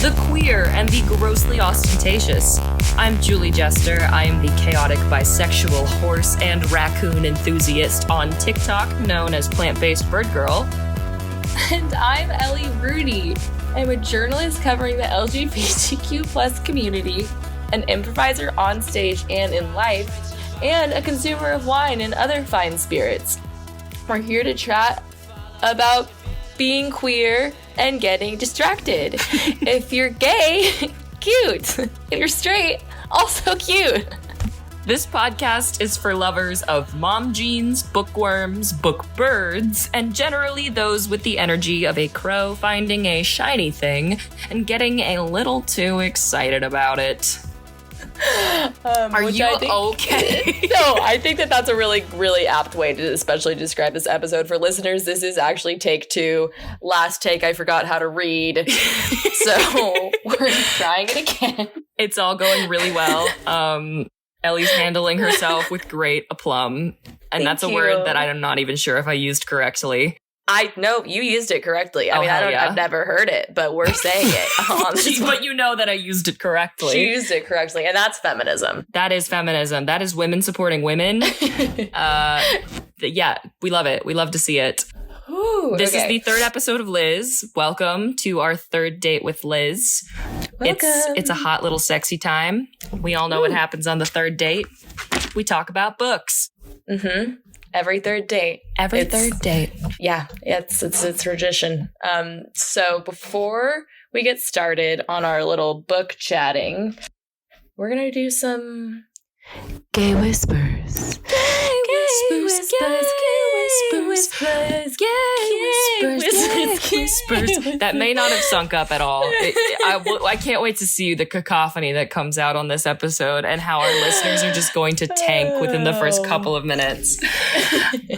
the queer, and the grossly ostentatious. I'm Julie Jester. I am the chaotic bisexual horse and raccoon enthusiast on TikTok, known as Plant-Based Bird Girl. And I'm Ellie Rudy. I'm a journalist covering the LGBTQ plus community, an improviser on stage and in life, and a consumer of wine and other fine spirits. We're here to chat about being queer and getting distracted. If you're gay, cute. If you're straight, also cute. This podcast is for lovers of mom jeans, bookworms, book birds, and generally those with the energy of a crow finding a shiny thing and getting a little too excited about it. Are you okay? No, I think that's a really, really apt way to especially describe this episode for listeners. This is actually take 2. Last take, I forgot how to read. So we're trying it again. It's all going really well. Ellie's handling herself with great aplomb. And that's a word that I'm not even sure if I used correctly. No, you used it correctly. I've never heard it, but we're saying it. But you know that I used it correctly. She used it correctly, and that's feminism. That is feminism. That is women supporting women. Yeah, we love it. We love to see it. Ooh, this is the 3rd episode of Liz. Welcome to our 3rd date with Liz. Welcome. It's a hot little sexy time. We all know what happens on the 3rd date. We talk about books. Mm-hmm. Every 3rd date. Every 3rd date. Yeah, it's a tradition. So before we get started on our little book chatting, we're gonna do some gay whispers. Gay whispers. That may not have sunk up at all. I can't wait to see the cacophony that comes out on this episode and how our listeners are just going to tank within the first couple of minutes.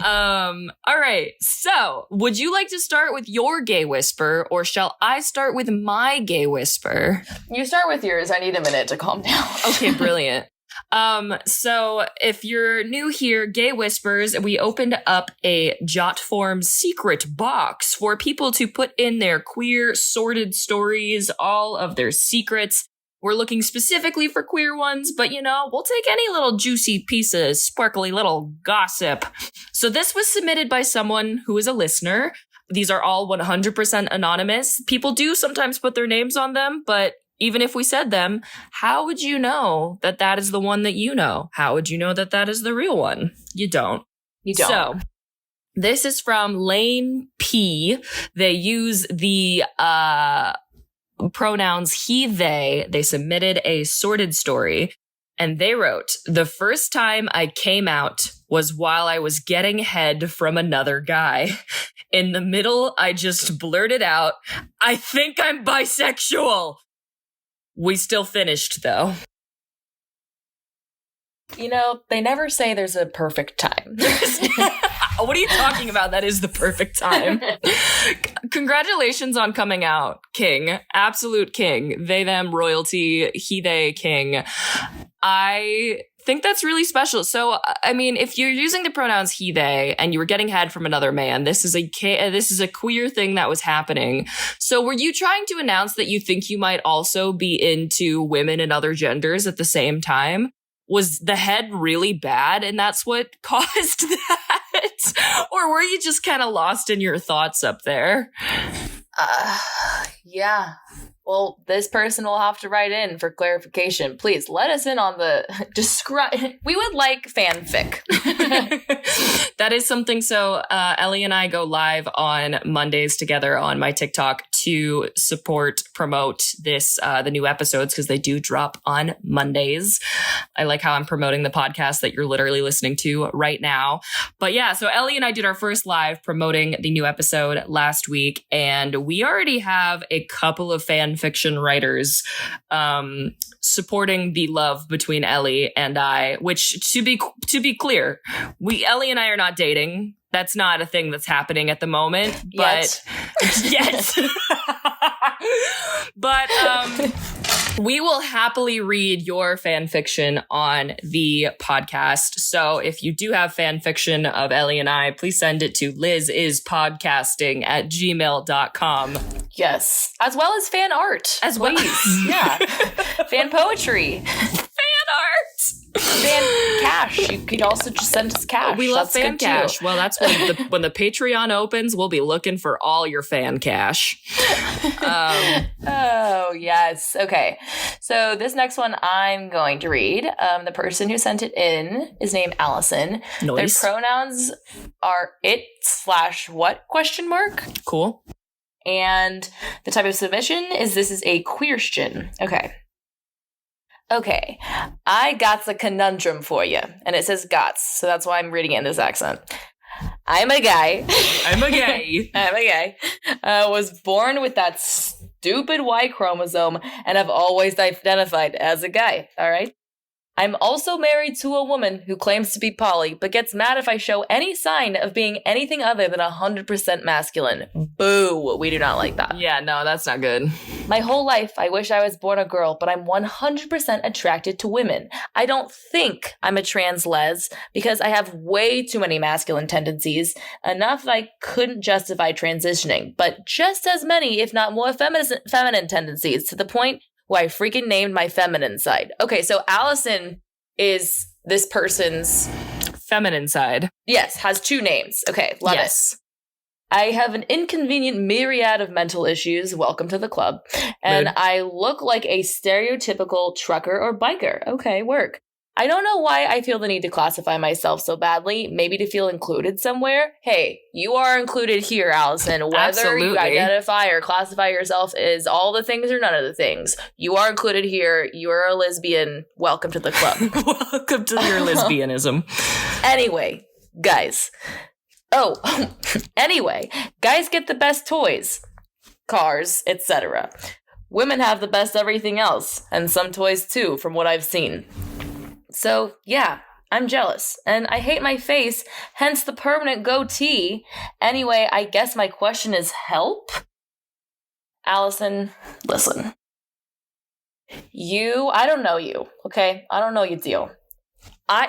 All right. So, would you like to start with your gay whisper, or shall I start with my gay whisper? You start with yours. I need a minute to calm down. Okay, brilliant. So if you're new here, Gay Whispers, we opened up a Jotform secret box for people to put in their queer, sordid stories, all of their secrets. We're looking specifically for queer ones, but we'll take any little juicy piece of sparkly little gossip. So this was submitted by someone who is a listener. These are all 100% anonymous. People do sometimes put their names on them, but even if we said them, how would you know that that is the one that you know? How would you know that that is the real one? You don't. You don't. So, this is from Lane P. They use the pronouns he, they. They submitted a sordid story. And they wrote, "The first time I came out was while I was getting head from another guy. In the middle, I just blurted out, 'I think I'm bisexual.' We still finished, though." They never say there's a perfect time. What are you talking about? That is the perfect time. Congratulations on coming out, king. Absolute king. They, them, royalty, he, they, king. I think that's really special. So, I mean, if you're using the pronouns he, they, and you were getting head from another man, this is a queer thing that was happening. So were you trying to announce that you think you might also be into women and other genders at the same time? Was the head really bad and that's what caused that? Or were you just kind of lost in your thoughts up there? Yeah. Well, this person will have to write in for clarification. Please let us in on the describe. We would like fanfic. That is something. So Ellie and I go live on Mondays together on my TikTok to promote this, the new episodes, because they do drop on Mondays. I like how I'm promoting the podcast that you're literally listening to right now. But yeah, so Ellie and I did our first live promoting the new episode last week, and we already have a couple of fan fiction writers supporting the love between Ellie and I, which to be clear, Ellie and I are not dating. That's not a thing that's happening at the moment. But yes. But We will happily read your fan fiction on the podcast. So if you do have fan fiction of Ellie and I, please send it to lizispodcasting@gmail.com. Yes. As well as fan art. As well. Please. Yeah. Fan poetry. Fan art. Fan cash. You could also just send us cash. We love That's fan good too. cash. Well, that's when the Patreon opens, we'll be looking for all your fan cash. Oh, yes. Okay. So this next one I'm going to read. The person who sent it in is named Allison. Nice. Their pronouns are it/what ? Cool. And the type of submission is this is a queerstion. Okay, I got a conundrum for you. And it says gots, so that's why I'm reading it in this accent. I'm a guy. I'm a gay. I'm a guy. Was born with that stupid Y chromosome and have always identified as a guy, all right? I'm also married to a woman who claims to be poly, but gets mad if I show any sign of being anything other than 100% masculine. Boo, we do not like that. Yeah, no, that's not good. My whole life, I wish I was born a girl, but I'm 100% attracted to women. I don't think I'm a trans les because I have way too many masculine tendencies, enough that I couldn't justify transitioning, but just as many, if not more feminine tendencies, to the point where I freaking named my feminine side. Okay, so Allison is this person's feminine side. Yes, has two names. Okay, love it. I have an inconvenient myriad of mental issues. Welcome to the club. And I look like a stereotypical trucker or biker. Okay, work. I don't know why I feel the need to classify myself so badly. Maybe to feel included somewhere. Hey, you are included here, Allison. Whether Absolutely. you identify or classify yourself as all the things or none of the things, you are included here. You are a lesbian. Welcome to the club. Welcome to your lesbianism. Anyway, guys. Anyway, guys get the best toys, cars, etc. Women have the best everything else, and some toys too, from what I've seen. So, yeah, I'm jealous, and I hate my face, hence the permanent goatee. Anyway, I guess my question is help? Allison, listen. I don't know you, okay? I don't know your deal.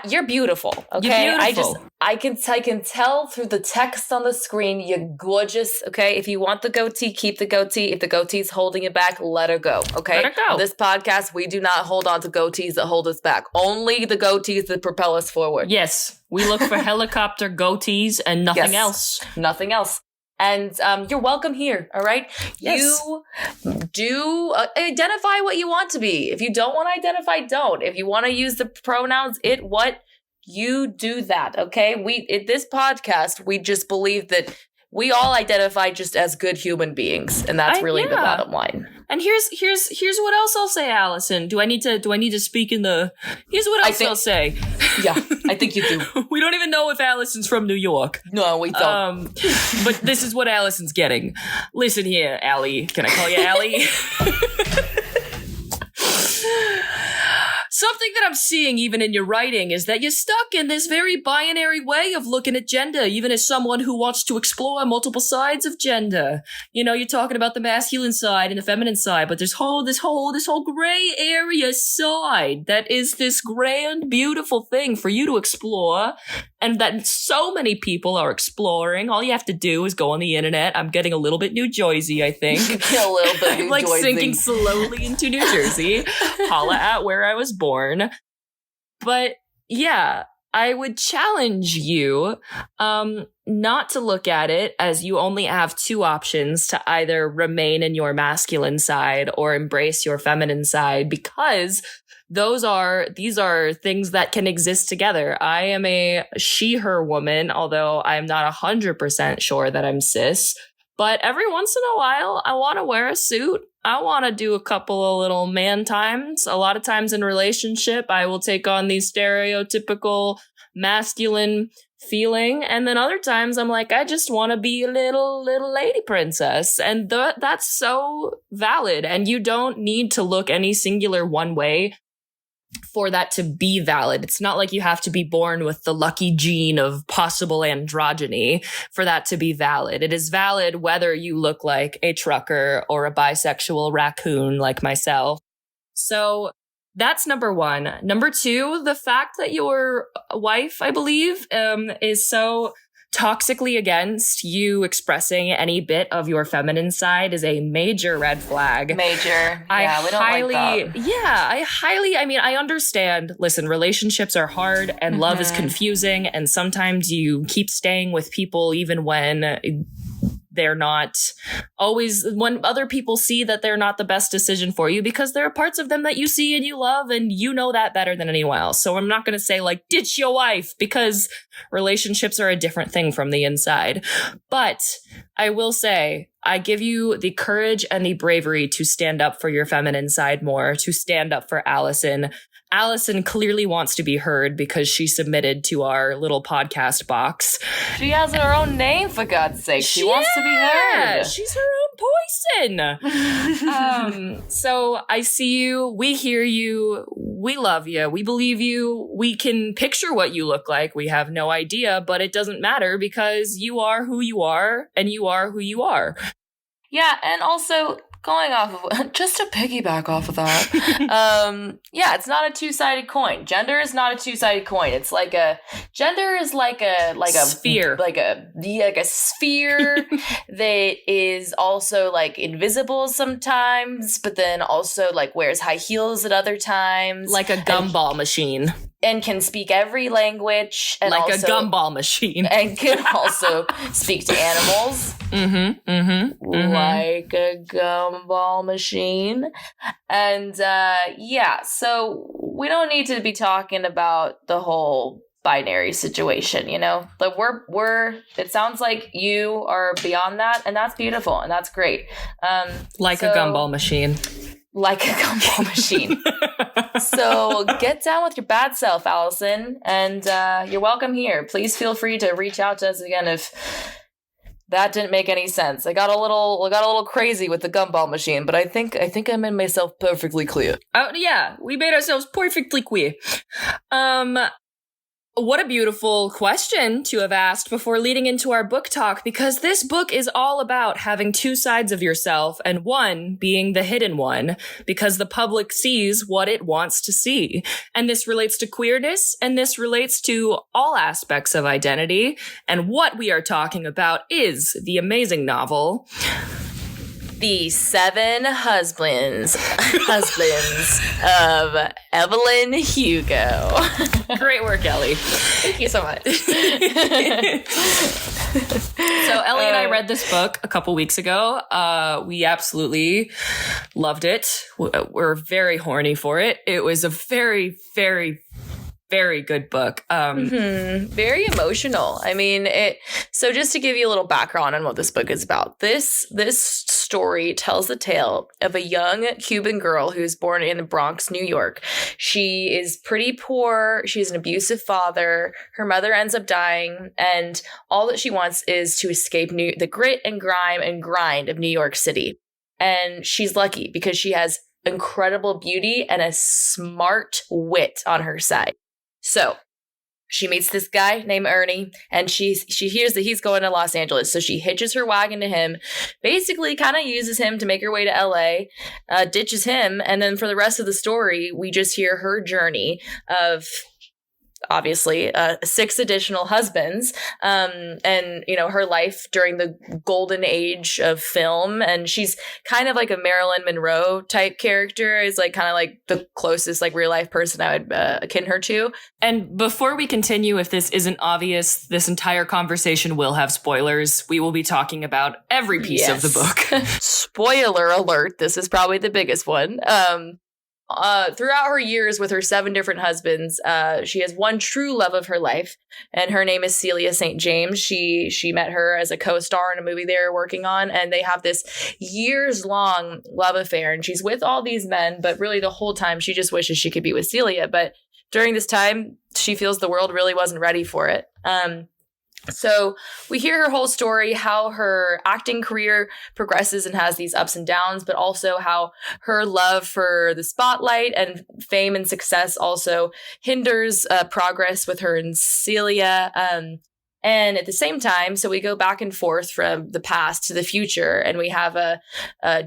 You're beautiful, okay? You're beautiful. I can tell through the text on the screen, you're gorgeous, okay? If you want the goatee, keep the goatee. If the goatee's holding it back, let her go, okay? Let her go. On this podcast, we do not hold on to goatees that hold us back. Only the goatees that propel us forward. Yes, we look for helicopter goatees and nothing else. Nothing else. And you're welcome here, all right? Yes. You do identify what you want to be. If you don't want to identify, don't. If you want to use the pronouns it, what, you do that, okay? In this podcast, we just believe that we all identify just as good human beings, and that's really the bottom line. And here's what else I'll say, Allison. Do I need to speak in the? Here's what else I'll say. Yeah, I think you do. We don't even know if Allison's from New York. No, we don't. But this is what Allison's getting. Listen here, Allie. Can I call you Allie? Something that I'm seeing even in your writing is that you're stuck in this very binary way of looking at gender, even as someone who wants to explore multiple sides of gender. You know, you're talking about the masculine side and the feminine side, but there's this whole gray area side that is this grand, beautiful thing for you to explore, and that so many people are exploring. All you have to do is go on the internet. I'm getting a little bit New Jersey, I think. A little bit I'm like sinking slowly into New Jersey. Holla at where I was born. But yeah, I would challenge you not to look at it as you only have two options to either remain in your masculine side or embrace your feminine side, because these are things that can exist together. I am a she, her woman, although I'm not 100% sure that I'm cis. But every once in a while, I want to wear a suit. I want to do a couple of little man times. A lot of times in relationship, I will take on the stereotypical masculine feeling. And then other times I'm like, I just want to be a little lady princess. And that's so valid. And you don't need to look any singular one way for that to be valid. It's not like you have to be born with the lucky gene of possible androgyny for that to be valid. It is valid whether you look like a trucker or a bisexual raccoon like myself. So that's number one. Number two, the fact that your wife, I believe, is so toxically against you expressing any bit of your feminine side is a major red flag. Major. Yeah, we don't like that. Yeah, I understand. Listen, relationships are hard and love is confusing. And sometimes you keep staying with people even when they're not always, when other people see that they're not the best decision for you, because there are parts of them that you see and you love, and you know that better than anyone else. So I'm not going to say like, ditch your wife, because relationships are a different thing from the inside. But I will say, I give you the courage and the bravery to stand up for your feminine side more, to stand up for Allison. Allison clearly wants to be heard because she submitted to our little podcast box. She has her own name, for God's sake. She wants to be heard. She's her own poison. So I see you. We hear you. We love you. We believe you. We can picture what you look like. We have no idea, but it doesn't matter because you are who you are and you are who you are. Yeah, and also going off of, just to piggyback off of that, yeah, it's not a two-sided coin. Gender is not a two-sided coin. It's like gender is like a sphere, like a sphere that is also like invisible sometimes, but then also like wears high heels at other times, like a gumball machine. And can speak every language. And like also, a gumball machine. And can also speak to animals. Like a gumball machine. And yeah, so we don't need to be talking about the whole binary situation, you know? Like it sounds like you are beyond that, and that's beautiful, and that's great. Like a gumball machine. Like a gumball machine. So get down with your bad self, Allison, and you're welcome here. Please feel free to reach out to us again if that didn't make any sense. I got a little crazy with the gumball machine, but I think I made myself perfectly clear. Oh yeah, we made ourselves perfectly clear. What a beautiful question to have asked before leading into our book talk, because this book is all about having two sides of yourself and one being the hidden one, because the public sees what it wants to see. And this relates to queerness, and this relates to all aspects of identity. And what we are talking about is the amazing novel, The Seven Husbands of Evelyn Hugo. Great work, Ellie. Thank you so much. So Ellie and I read this book a couple weeks ago. We absolutely loved it. We're very horny for it. It was a very, very, very good book. Very emotional. I mean, so just to give you a little background on what this book is about, this story tells the tale of a young Cuban girl who's born in the Bronx, New York. She is pretty poor. She has an abusive father. Her mother ends up dying, and all that she wants is to escape the grit and grime and grind of New York City. And she's lucky because she has incredible beauty and a smart wit on her side. So she meets this guy named Ernie, and she hears that he's going to Los Angeles. So she hitches her wagon to him, basically kind of uses him to make her way to LA, ditches him. And then for the rest of the story, we just hear her journey of obviously 6 additional husbands, and you know, her life during the golden age of film. And she's kind of like a Marilyn Monroe type character, is like kind of like the closest like real life person I would akin her to. And before we continue, if this isn't obvious, this entire conversation will have spoilers. We will be talking about every piece of the book. Spoiler alert, this is probably the biggest one. Throughout her years with her 7 different husbands, she has one true love of her life, and her name is Celia St. James. She met her as a co-star in a movie they were working on, and they have this years-long love affair, and she's with all these men, but really the whole time she just wishes she could be with Celia. But during this time, she feels the world really wasn't ready for it. So we hear her whole story, how her acting career progresses and has these ups and downs, but also how her love for the spotlight and fame and success also hinders progress with her and Celia. And at the same time, so we go back and forth from the past to the future, and we have a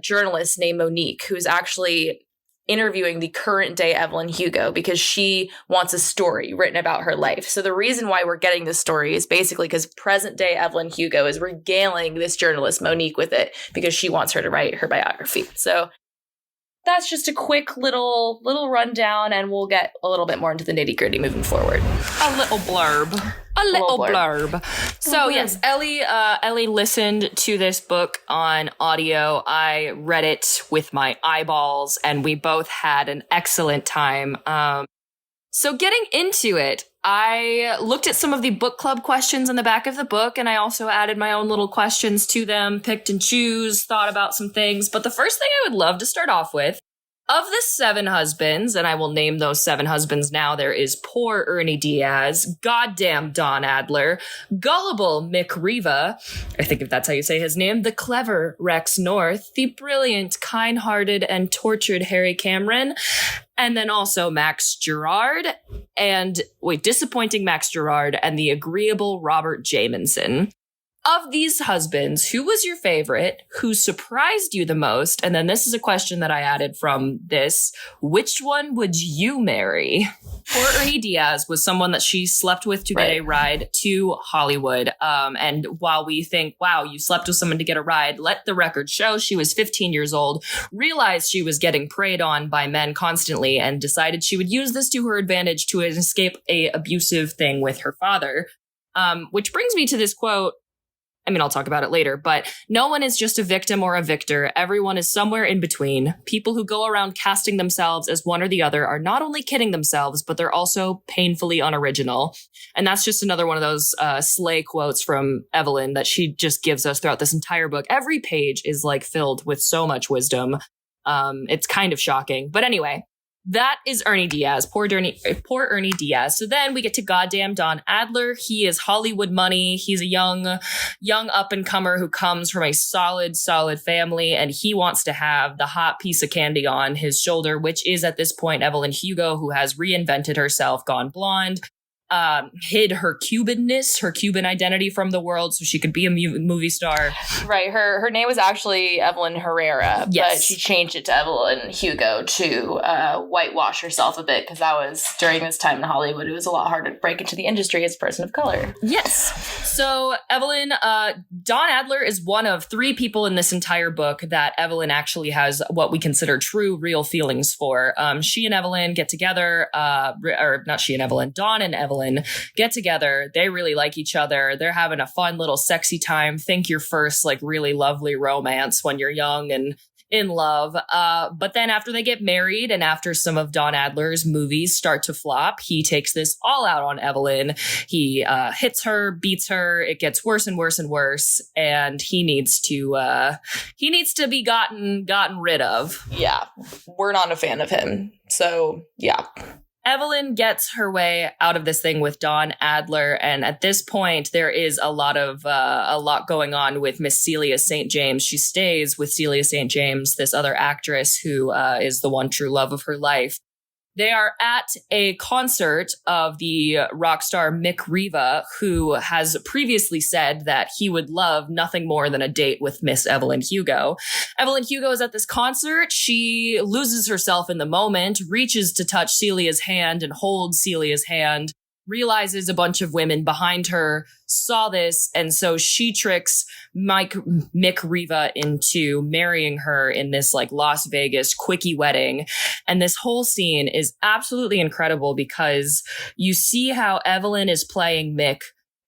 journalist named Monique, who's actually interviewing the current day Evelyn Hugo because she wants a story written about her life. So the reason why we're getting this story is basically because present day Evelyn Hugo is regaling this journalist Monique with it because she wants her to write her biography. So that's just a quick little rundown, and we'll get a little bit more into the nitty-gritty moving forward. A little blurb. So yes, Ellie listened to this book on audio. I read it with my eyeballs, and we both had an excellent time. So getting into it, I looked at some of the book club questions in the back of the book, and I also added my own little questions to them, picked and choose, thought about some things. But the first thing I would love to start off with, of the 7 husbands, and I will name those 7 husbands now, there is poor Ernie Diaz, goddamn Don Adler, gullible Mick Riva, I think if that's how you say his name, the clever Rex North, the brilliant, kind-hearted, and tortured Harry Cameron, and then also Max Gerard, disappointing Max Gerard, and the agreeable Robert Jamieson. Of these husbands, who was your favorite? Who surprised you the most? And then this is a question that I added from this. Which one would you marry? Poor Ernie Diaz was someone that she slept with to get a ride to Hollywood. And while we think, wow, you slept with someone to get a ride, let the record show she was 15 years old, realized she was getting preyed on by men constantly, and decided she would use this to her advantage to escape a abusive thing with her father. Which brings me to this quote. I mean, I'll talk about it later, but no one is just a victim or a victor. Everyone is somewhere in between. People who go around casting themselves as one or the other are not only kidding themselves, but they're also painfully unoriginal. And that's just another one of those slay quotes from Evelyn that she just gives us throughout this entire book. Every page is like filled with so much wisdom. It's kind of shocking. But anyway, that is Ernie Diaz. Poor Ernie Diaz. So then we get to goddamn Don Adler. He is Hollywood money. He's a young up-and-comer who comes from a solid family, and he wants to have the hot piece of candy on his shoulder, which is at this point Evelyn Hugo, who has reinvented herself, gone blonde, hid her Cubanness, her Cuban identity from the world so she could be a movie star. Right. Her name was actually Evelyn Herrera, but she changed it to Evelyn Hugo to whitewash herself a bit because that was during this time in Hollywood. It was a lot harder to break into the industry as a person of color. Yes. So Evelyn, Don Adler is one of 3 people in this entire book that Evelyn actually has what we consider true, real feelings for. She and Evelyn get together, or not she and Evelyn, Don and Evelyn get together. They really like each other. They're having a fun little sexy time. Think your first like really lovely romance when you're young and in love. But then after they get married and after some of Don Adler's movies start to flop, he takes this all out on Evelyn. He hits her, beats her. It gets worse and worse and worse. And he needs to be gotten rid of. Yeah. We're not a fan of him. So yeah. Evelyn gets her way out of this thing with Don Adler, and at this point, there is a lot going on with Miss Celia St. James. She stays with Celia St. James, this other actress who is the one true love of her life. They are at a concert of the rock star Mick Riva, who has previously said that he would love nothing more than a date with Miss Evelyn Hugo. Evelyn Hugo is at this concert. She loses herself in the moment, reaches to touch Celia's hand and holds Celia's hand, realizes a bunch of women behind her saw this, and so she tricks Mick Riva into marrying her in this like Las Vegas quickie wedding. And this whole scene is absolutely incredible because you see how Evelyn is playing Mick,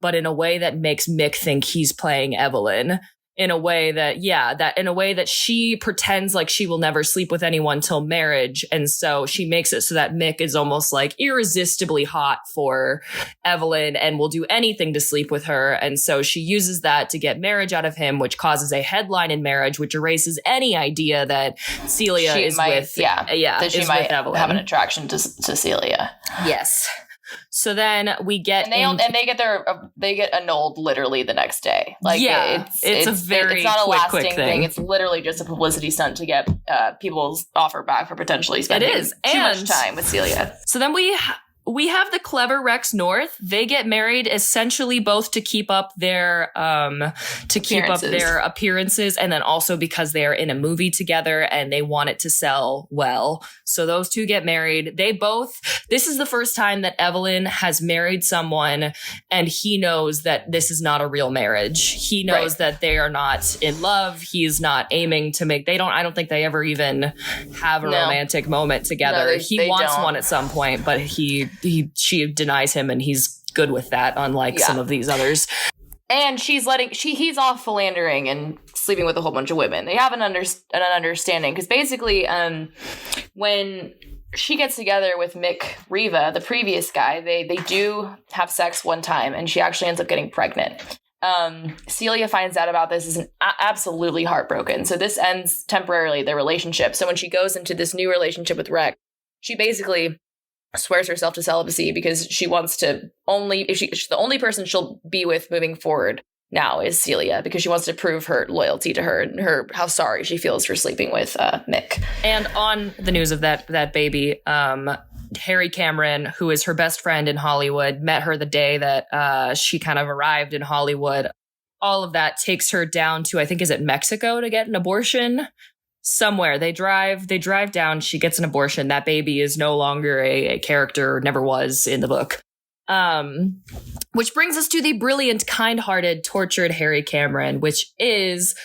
but in a way that makes Mick think he's playing Evelyn. In a way that she pretends like she will never sleep with anyone till marriage. And so she makes it so that Mick is almost like irresistibly hot for Evelyn and will do anything to sleep with her. And so she uses that to get marriage out of him, which causes a headline in marriage, which erases any idea that Celia is with Evelyn. Have an attraction to Celia. Yes. So then we get they get annulled literally the next day. Like it's not a lasting thing. It's literally just a publicity stunt to get people's offer back for potentially spending too much time with Celia. So then we have the clever Rex North. They get married essentially both to keep up their appearances, and then also because they are in a movie together and they want it to sell well. So those two get married. This is the first time that Evelyn has married someone and he knows that this is not a real marriage. He knows that they are not in love. He's not aiming to make, I don't think they ever even have a romantic moment together. No, he wants one at some point, but she denies him, and he's good with that, unlike some of these others. And he's off philandering and sleeping with a whole bunch of women. They have an understanding, because basically, when she gets together with Mick Riva, the previous guy, they do have sex one time, and she actually ends up getting pregnant. Celia finds out about this, is absolutely heartbroken. So this ends temporarily their relationship. So when she goes into this new relationship with Rex, she basically swears herself to celibacy, because she wants to she's the only person she'll be with moving forward now is Celia, because she wants to prove her loyalty to her and how sorry she feels for sleeping with Mick. And on the news of that baby, Harry Cameron, who is her best friend in Hollywood, met her the day that she kind of arrived in Hollywood. All of that takes her down to, I think, is it Mexico, to get an abortion? Somewhere they drive down, she gets an abortion. That baby is no longer a character, never was in the book. Which brings us to the brilliant, kind-hearted, tortured Harry Cameron, which is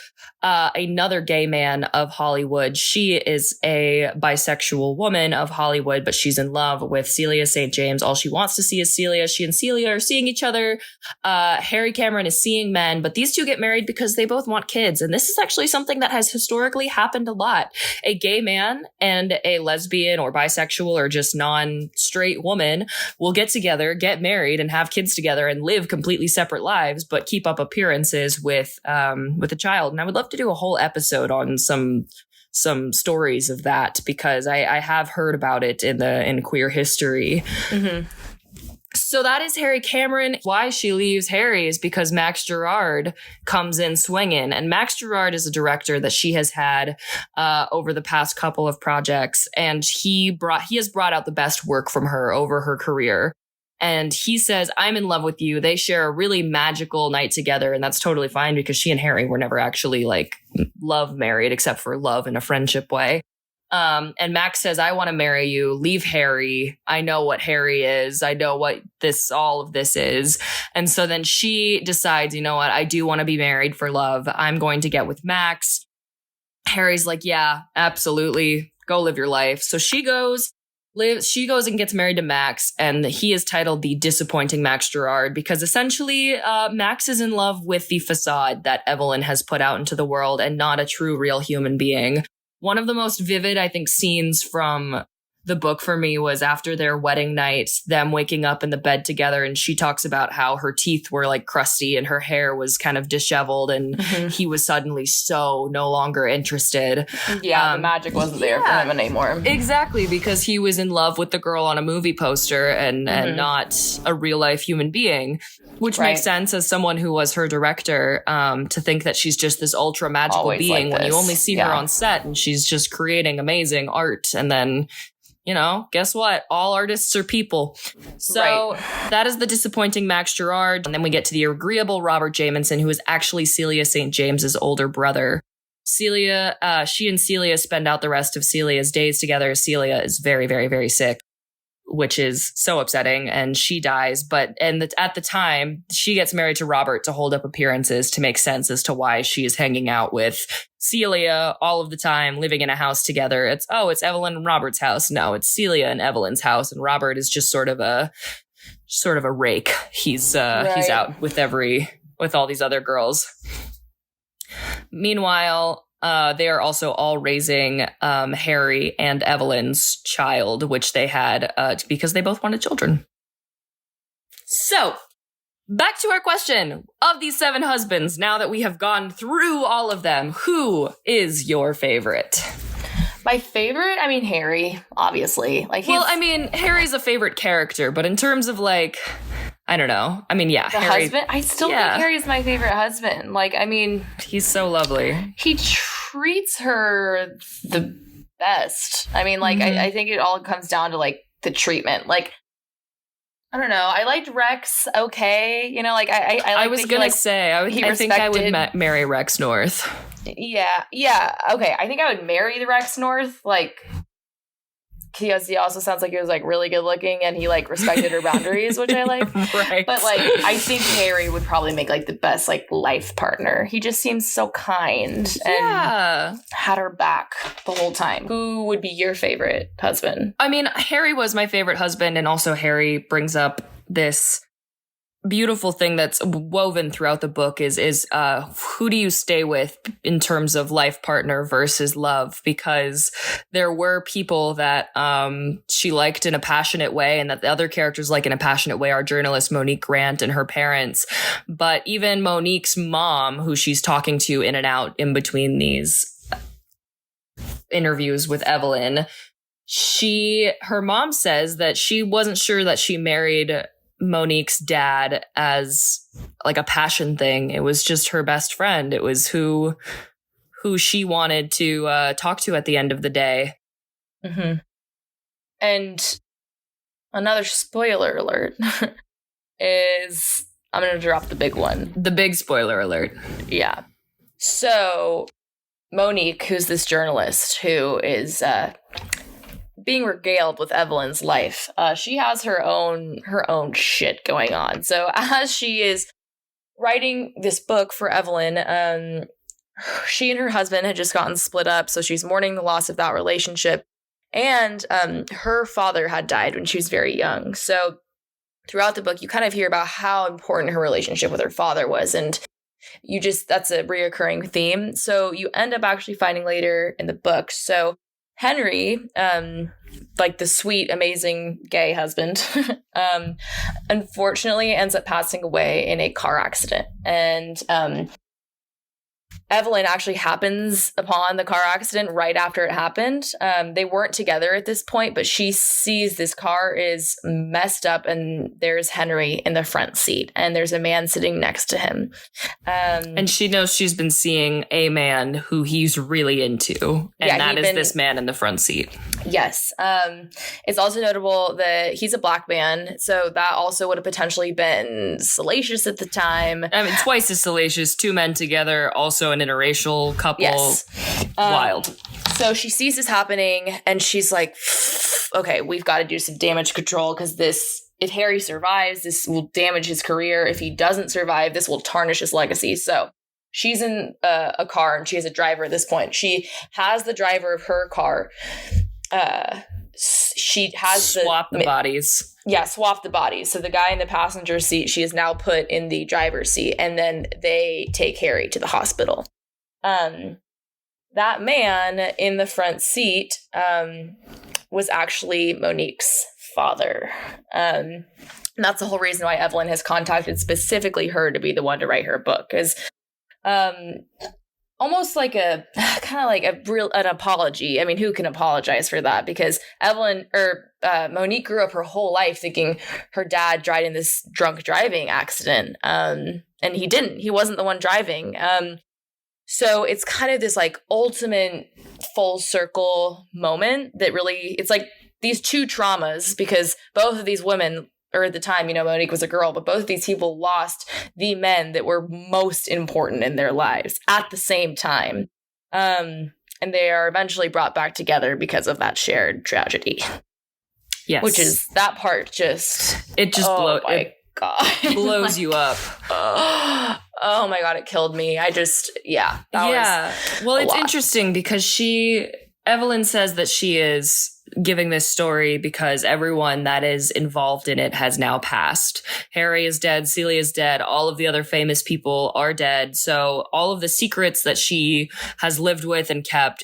another gay man of Hollywood. She is a bisexual woman of Hollywood, but she's in love with Celia St. James. All she wants to see is Celia. She and Celia are seeing each other. Harry Cameron is seeing men, but these two get married because they both want kids. And this is actually something that has historically happened a lot. A gay man and a lesbian or bisexual or just non-straight woman will get together, get married, and have kids together and live completely separate lives, but keep up appearances with a child. And I would love to do a whole episode on some stories of that, because I have heard about it in queer history. Mm-hmm. So that is Harry Cameron. Why she leaves Harry is because Max Gerard comes in swinging. And Max Gerard is a director that she has had over the past couple of projects. And he has brought out the best work from her over her career. And he says, I'm in love with you. They share a really magical night together. And that's totally fine, because she and Harry were never actually love married, except for love in a friendship way. And Max says, I want to marry you. Leave Harry. I know what Harry is. I know what all of this is. And so then she decides, you know what? I do want to be married for love. I'm going to get with Max. Harry's like, yeah, absolutely. Go live your life. So she goes and gets married to Max, and he is titled the disappointing Max Gerard, because essentially Max is in love with the facade that Evelyn has put out into the world and not a true, real human being. One of the most vivid, I think, scenes from the book for me was after their wedding night, them waking up in the bed together, and she talks about how her teeth were crusty and her hair was kind of disheveled, and he was suddenly so no longer interested. Yeah, the magic wasn't there for him anymore. Exactly, because he was in love with the girl on a movie poster and not a real life human being, which makes sense as someone who was her director, to think that she's just this ultra magical being when you only see her on set and she's just creating amazing art. And then, guess what? All artists are people. So that is the disappointing Max Gerard. And then we get to the agreeable Robert Jamieson, who is actually Celia St. James's older brother. She and Celia spend out the rest of Celia's days together. Celia is very, very, very sick, which is so upsetting, and she dies. At the time, she gets married to Robert to hold up appearances to make sense as to why she is hanging out with Celia all of the time, living in a house together. It's Evelyn and Robert's house. No, it's Celia and Evelyn's house, and Robert is just sort of a rake. He's out with all these other girls. Meanwhile, they are also all raising Harry and Evelyn's child, which they had because they both wanted children. So, back to our question. Of these 7 husbands, now that we have gone through all of them, who is your favorite? My favorite? I mean, Harry, obviously. Harry's a favorite character, but in terms of I don't know. I mean, yeah. The Harry, husband? I still think Harry's my favorite husband. He's so lovely. He treats her the best. I think it all comes down to, the treatment. I don't know. I liked Rex. Okay, you know, like I was gonna say I think I would marry Rex North. Yeah. Okay, I think I would marry the Rex North, like, because he also sounds like he was like really good looking and he like respected her boundaries, which I like. Right. But like, I think Harry would probably make like the best like life partner. He just seems so kind and had her back the whole time. Who would be your favorite husband? I mean, Harry was my favorite husband, and also Harry brings up this beautiful thing that's woven throughout the book is who do you stay with in terms of life partner versus love, because there were people that she liked in a passionate way and that the other characters like in a passionate way. Our journalist Monique Grant and her parents, but even Monique's mom, who she's talking to in and out in between these interviews with Evelyn, her mom says that she wasn't sure that she married Monique's dad as like a passion thing. It was just her best friend. It was who she wanted to talk to at the end of the day. Mm-hmm. And another spoiler alert is, I'm going to drop the big one. The big spoiler alert. Yeah. So Monique, who's this journalist who is being regaled with Evelyn's life, she has her own shit going on. So as she is writing this book for Evelyn, she and her husband had just gotten split up, so she's mourning the loss of that relationship. And her father had died when she was very young. So throughout the book, you kind of hear about how important her relationship with her father was, and that's a reoccurring theme. So you end up actually finding later in the book. So Henry, like the sweet, amazing gay husband, unfortunately ends up passing away in a car accident. And Evelyn actually happens upon the car accident right after it happened. They weren't together at this point, but she sees this car is messed up and there's Henry in the front seat and there's a man sitting next to him. And she knows she's been seeing a man who he's really into. And that is this man in the front seat. Yes. It's also notable that he's a black man. So that also would have potentially been salacious at the time. I mean, twice as salacious. Two men together, also an interracial couple. Yes. Wild. So she sees this happening and she's like, okay, we've got to do some damage control because if Harry survives, this will damage his career. If he doesn't survive, this will tarnish his legacy. So she's in a car and she has a driver at this point. She has the driver of her car. She has swap the bodies. Yeah, swap the bodies. So the guy in the passenger seat, she is now put in the driver's seat, and then they take Harry to the hospital. That man in the front seat was actually Monique's father. And that's the whole reason why Evelyn has contacted specifically her to be the one to write her book, because almost like an apology. I mean, who can apologize for that? Because Monique grew up her whole life thinking her dad died in this drunk driving accident. And he didn't. He wasn't the one driving. So it's kind of this like ultimate full circle moment that really, it's like these two traumas, because both of these women, or at the time, Monique was a girl, but both of these people lost the men that were most important in their lives at the same time. And they are eventually brought back together because of that shared tragedy. Yes. Which is, that part blows like, you up. Oh my God, it killed me. Well, it's interesting because Evelyn says that she is giving this story because everyone that is involved in it has now passed. Harry is dead, Celia is dead, all of the other famous people are dead. So all of the secrets that she has lived with and kept,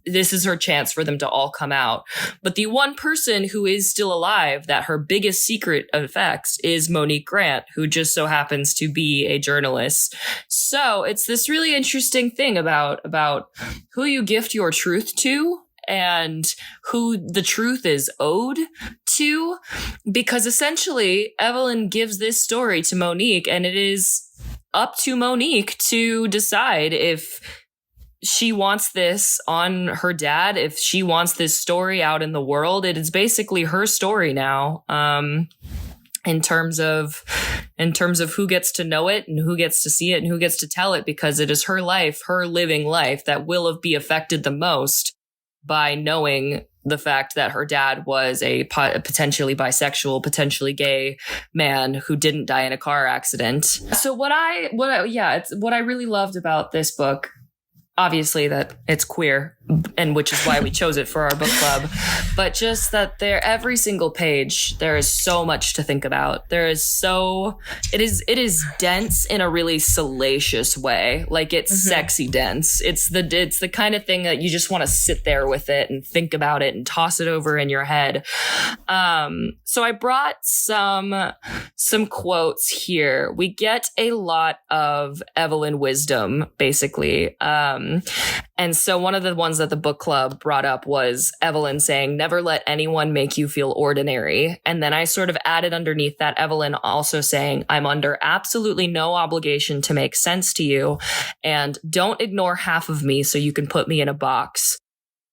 this is her chance for them to all come out. But the one person who is still alive that her biggest secret affects is Monique Grant, who just so happens to be a journalist. So it's this really interesting thing about who you gift your truth to and who the truth is owed to, because essentially Evelyn gives this story to Monique and it is up to Monique to decide if she wants this on her dad, if she wants this story out in the world, it is basically her story now. In terms of who gets to know it and who gets to see it and who gets to tell it, because it is her life, her living life, that will be affected the most by knowing the fact that her dad was a potentially bisexual, potentially gay man who didn't die in a car accident. So what I really loved about this book, obviously that it's queer, and which is why we chose it for our book club, but just that every single page, there is so much to think about. It is dense in a really salacious way. Like, it's sexy dense. It's the kind of thing that you just want to sit there with it and think about it and toss it over in your head. So I brought some quotes here. We get a lot of Evelyn wisdom, basically. And so one of the ones that the book club brought up was Evelyn saying, "Never let anyone make you feel ordinary." And then I sort of added underneath that Evelyn also saying, "I'm under absolutely no obligation to make sense to you, and don't ignore half of me so you can put me in a box."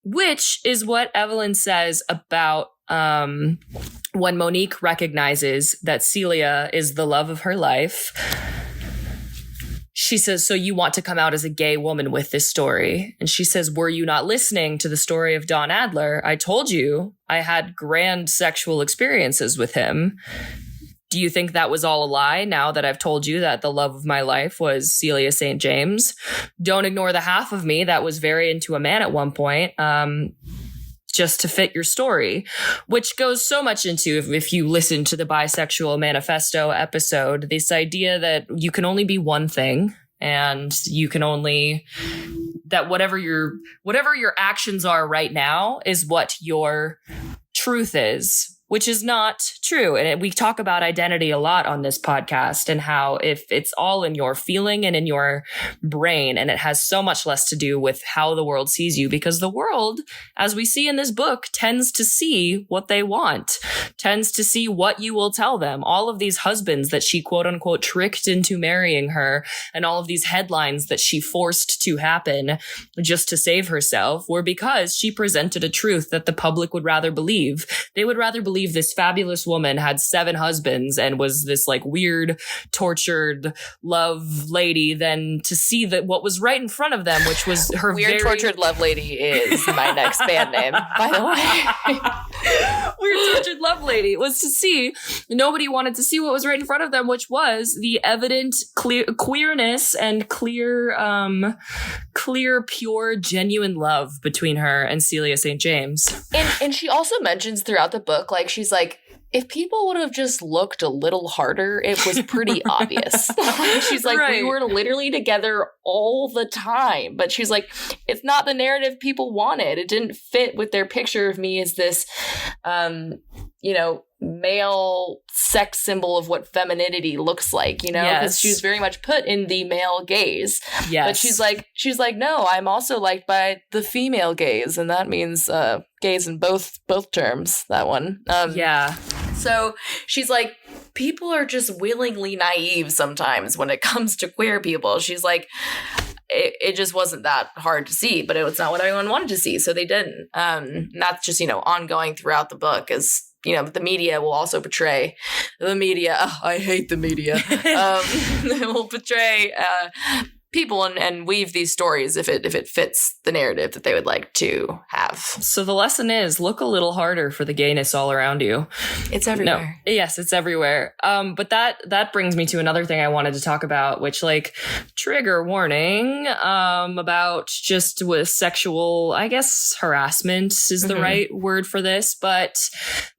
Which is what Evelyn says about when Monique recognizes that Celia is the love of her life. She says, "So you want to come out as a gay woman with this story?" And she says, "Were you not listening to the story of Don Adler? I told you I had grand sexual experiences with him. Do you think that was all a lie now that I've told you that the love of my life was Celia St. James? Don't ignore the half of me that was very into a man at one point. Just to fit your story," which goes so much into, if you listen to the Bisexual Manifesto episode, this idea that you can only be one thing, and you can only, that whatever your actions are right now is what your truth is, which is not true. And we talk about identity a lot on this podcast, and how if it's all in your feeling and in your brain, and it has so much less to do with how the world sees you, because the world, as we see in this book, tends to see what they want, tends to see what you will tell them. All of these husbands that she quote unquote tricked into marrying her, and all of these headlines that she forced to happen just to save herself, were because she presented a truth that the public would rather believe. They would rather believe this fabulous woman had 7 husbands and was this like weird, tortured love lady than to see that what was right in front of them, which was her weird, tortured love lady is my next band name, by the way. Weird, tortured love lady was to see. Nobody wanted to see what was right in front of them, which was the evident queerness and clear, pure, genuine love between her and Celia St. James. And she also mentions throughout the book, like, she's like, if people would have just looked a little harder, it was pretty obvious. She's like, right. We were literally together all the time. But she's like, it's not the narrative people wanted. It didn't fit with their picture of me as this, male sex symbol of what femininity looks like, because yes. she was very much put in the male gaze. Yes. But she's like, no, I'm also liked by the female gaze, and that means gaze in both terms. That one. Yeah. So she's like, people are just willingly naive sometimes when it comes to queer people. She's like, it just wasn't that hard to see, but it's not what everyone wanted to see, so they didn't. And that's just, ongoing throughout the book is, the media will also portray the media. Oh, I hate the media. They will portray people and weave these stories if it fits the narrative that they would like to have. So the lesson is, look a little harder for the gayness all around you. It's everywhere. No, yes, it's everywhere. But that brings me to another thing I wanted to talk about, which, like, trigger warning, about just with sexual, I guess, harassment is the right word for this, but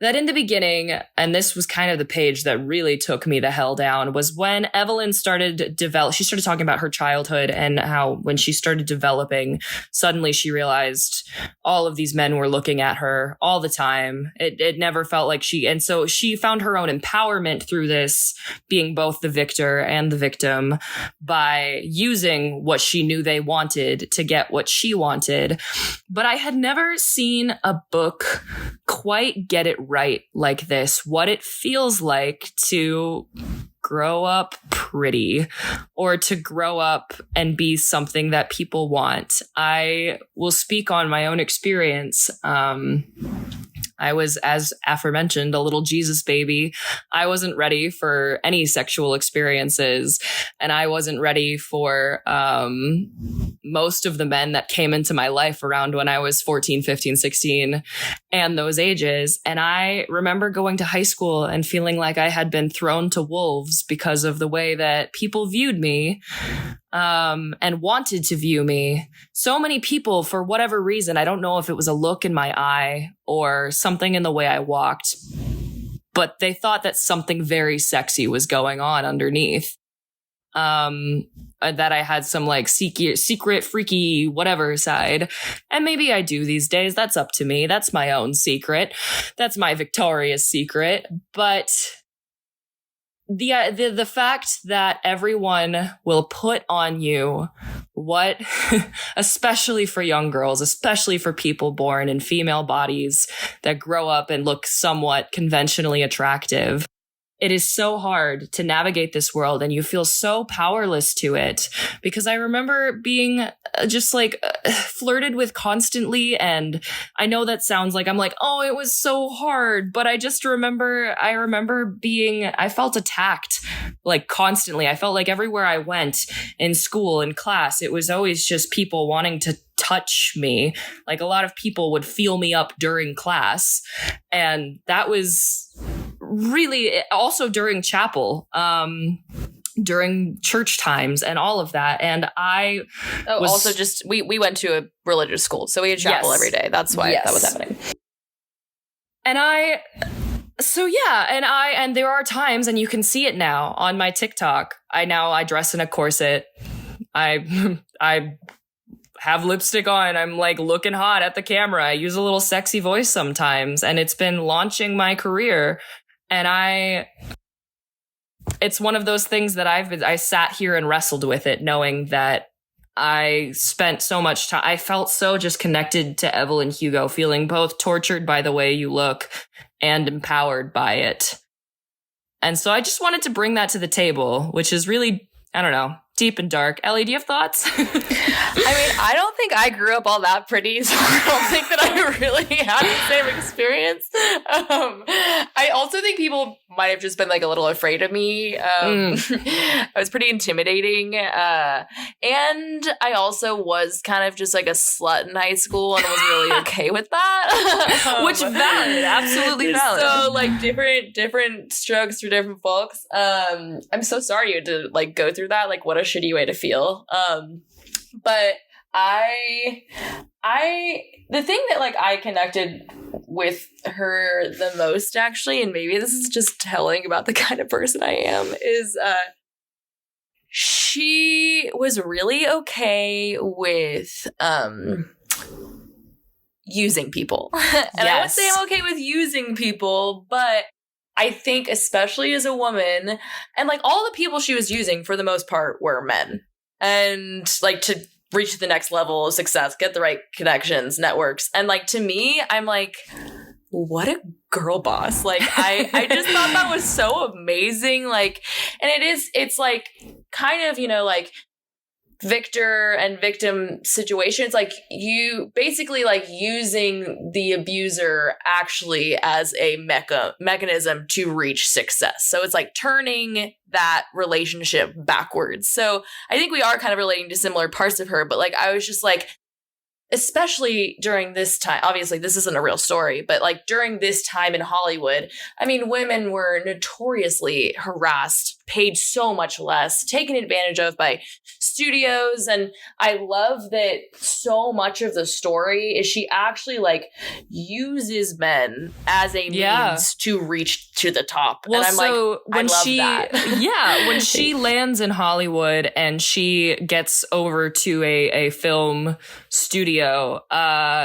that in the beginning, and this was kind of the page that really took me the hell down, was when Evelyn started talking about her childhood and how when she started developing, suddenly she realized all of these men were looking at her all the time. It never felt like and so she found her own empowerment through this, being both the victor and the victim, by using what she knew they wanted to get what she wanted. But I had never seen a book quite get it right like this, what it feels like to grow up pretty or to grow up and be something that people want. I will speak on my own experience. I was, as aforementioned, a little Jesus baby. I wasn't ready for any sexual experiences, and I wasn't ready for most of the men that came into my life around when I was 14, 15, 16, and those ages. And I remember going to high school and feeling like I had been thrown to wolves because of the way that people viewed me and wanted to view me. So many people, for whatever reason, I don't know if it was a look in my eye or something in the way I walked, but they thought that something very sexy was going on underneath. That I had some like secret, freaky, whatever side. And maybe I do these days. That's up to me. That's my own secret. That's my victorious secret. But the fact that everyone will put on you what, especially for young girls, especially for people born in female bodies that grow up and look somewhat conventionally attractive. It is so hard to navigate this world, and you feel so powerless to it, because I remember being just like flirted with constantly. And I know that sounds like I'm like, oh, it was so hard, but I felt attacked like constantly. I felt like everywhere I went in school, in class, it was always just people wanting to touch me. Like a lot of people would feel me up during class. And that was really also during chapel, during church times and all of that. And also just we went to a religious school, so we had chapel every day. That's why that was happening. And and there are times, and you can see it now on my TikTok. I dress in a corset. I have lipstick on. I'm like looking hot at the camera. I use a little sexy voice sometimes, and it's been launching my career. And it's one of those things that I sat here and wrestled with it, knowing that I spent so much time. I felt so just connected to Evelyn Hugo, feeling both tortured by the way you look and empowered by it. And so I just wanted to bring that to the table, which is really, I don't know, deep and dark. Ellie, do you have thoughts? I mean, I don't think I grew up all that pretty, so I don't think that I really had the same experience. I also think people might have just been like a little afraid of me. I was pretty intimidating. And I also was kind of just like a slut in high school and was really okay with that. Which valid, absolutely valid. So like different strokes for different folks. I'm so sorry you had to like go through that. Like what a shitty way to feel. But the thing that like I connected with her the most, actually, and maybe this is just telling about the kind of person I am, is she was really okay with using people. And I would say I'm okay with using people, but I think especially as a woman, and like all the people she was using for the most part were men. And like to reach the next level of success, get the right connections, networks. And like to me, I'm like, what a girl boss. Like I just thought that was so amazing. Like, and it's like kind of, you know, like victor and victim situations, like you basically like using the abuser actually as a mechanism to reach success. So it's like turning that relationship backwards. So I think we are kind of relating to similar parts of her, but like I was just like, especially during this time, obviously this isn't a real story, but like during this time in Hollywood, I mean, women were notoriously harassed, paid so much less, taken advantage of by studios. And I love that so much of the story is she actually like uses men as a means to reach to the top. Well, and I'm so like, when I love that. when she lands in Hollywood and she gets over to a film studio,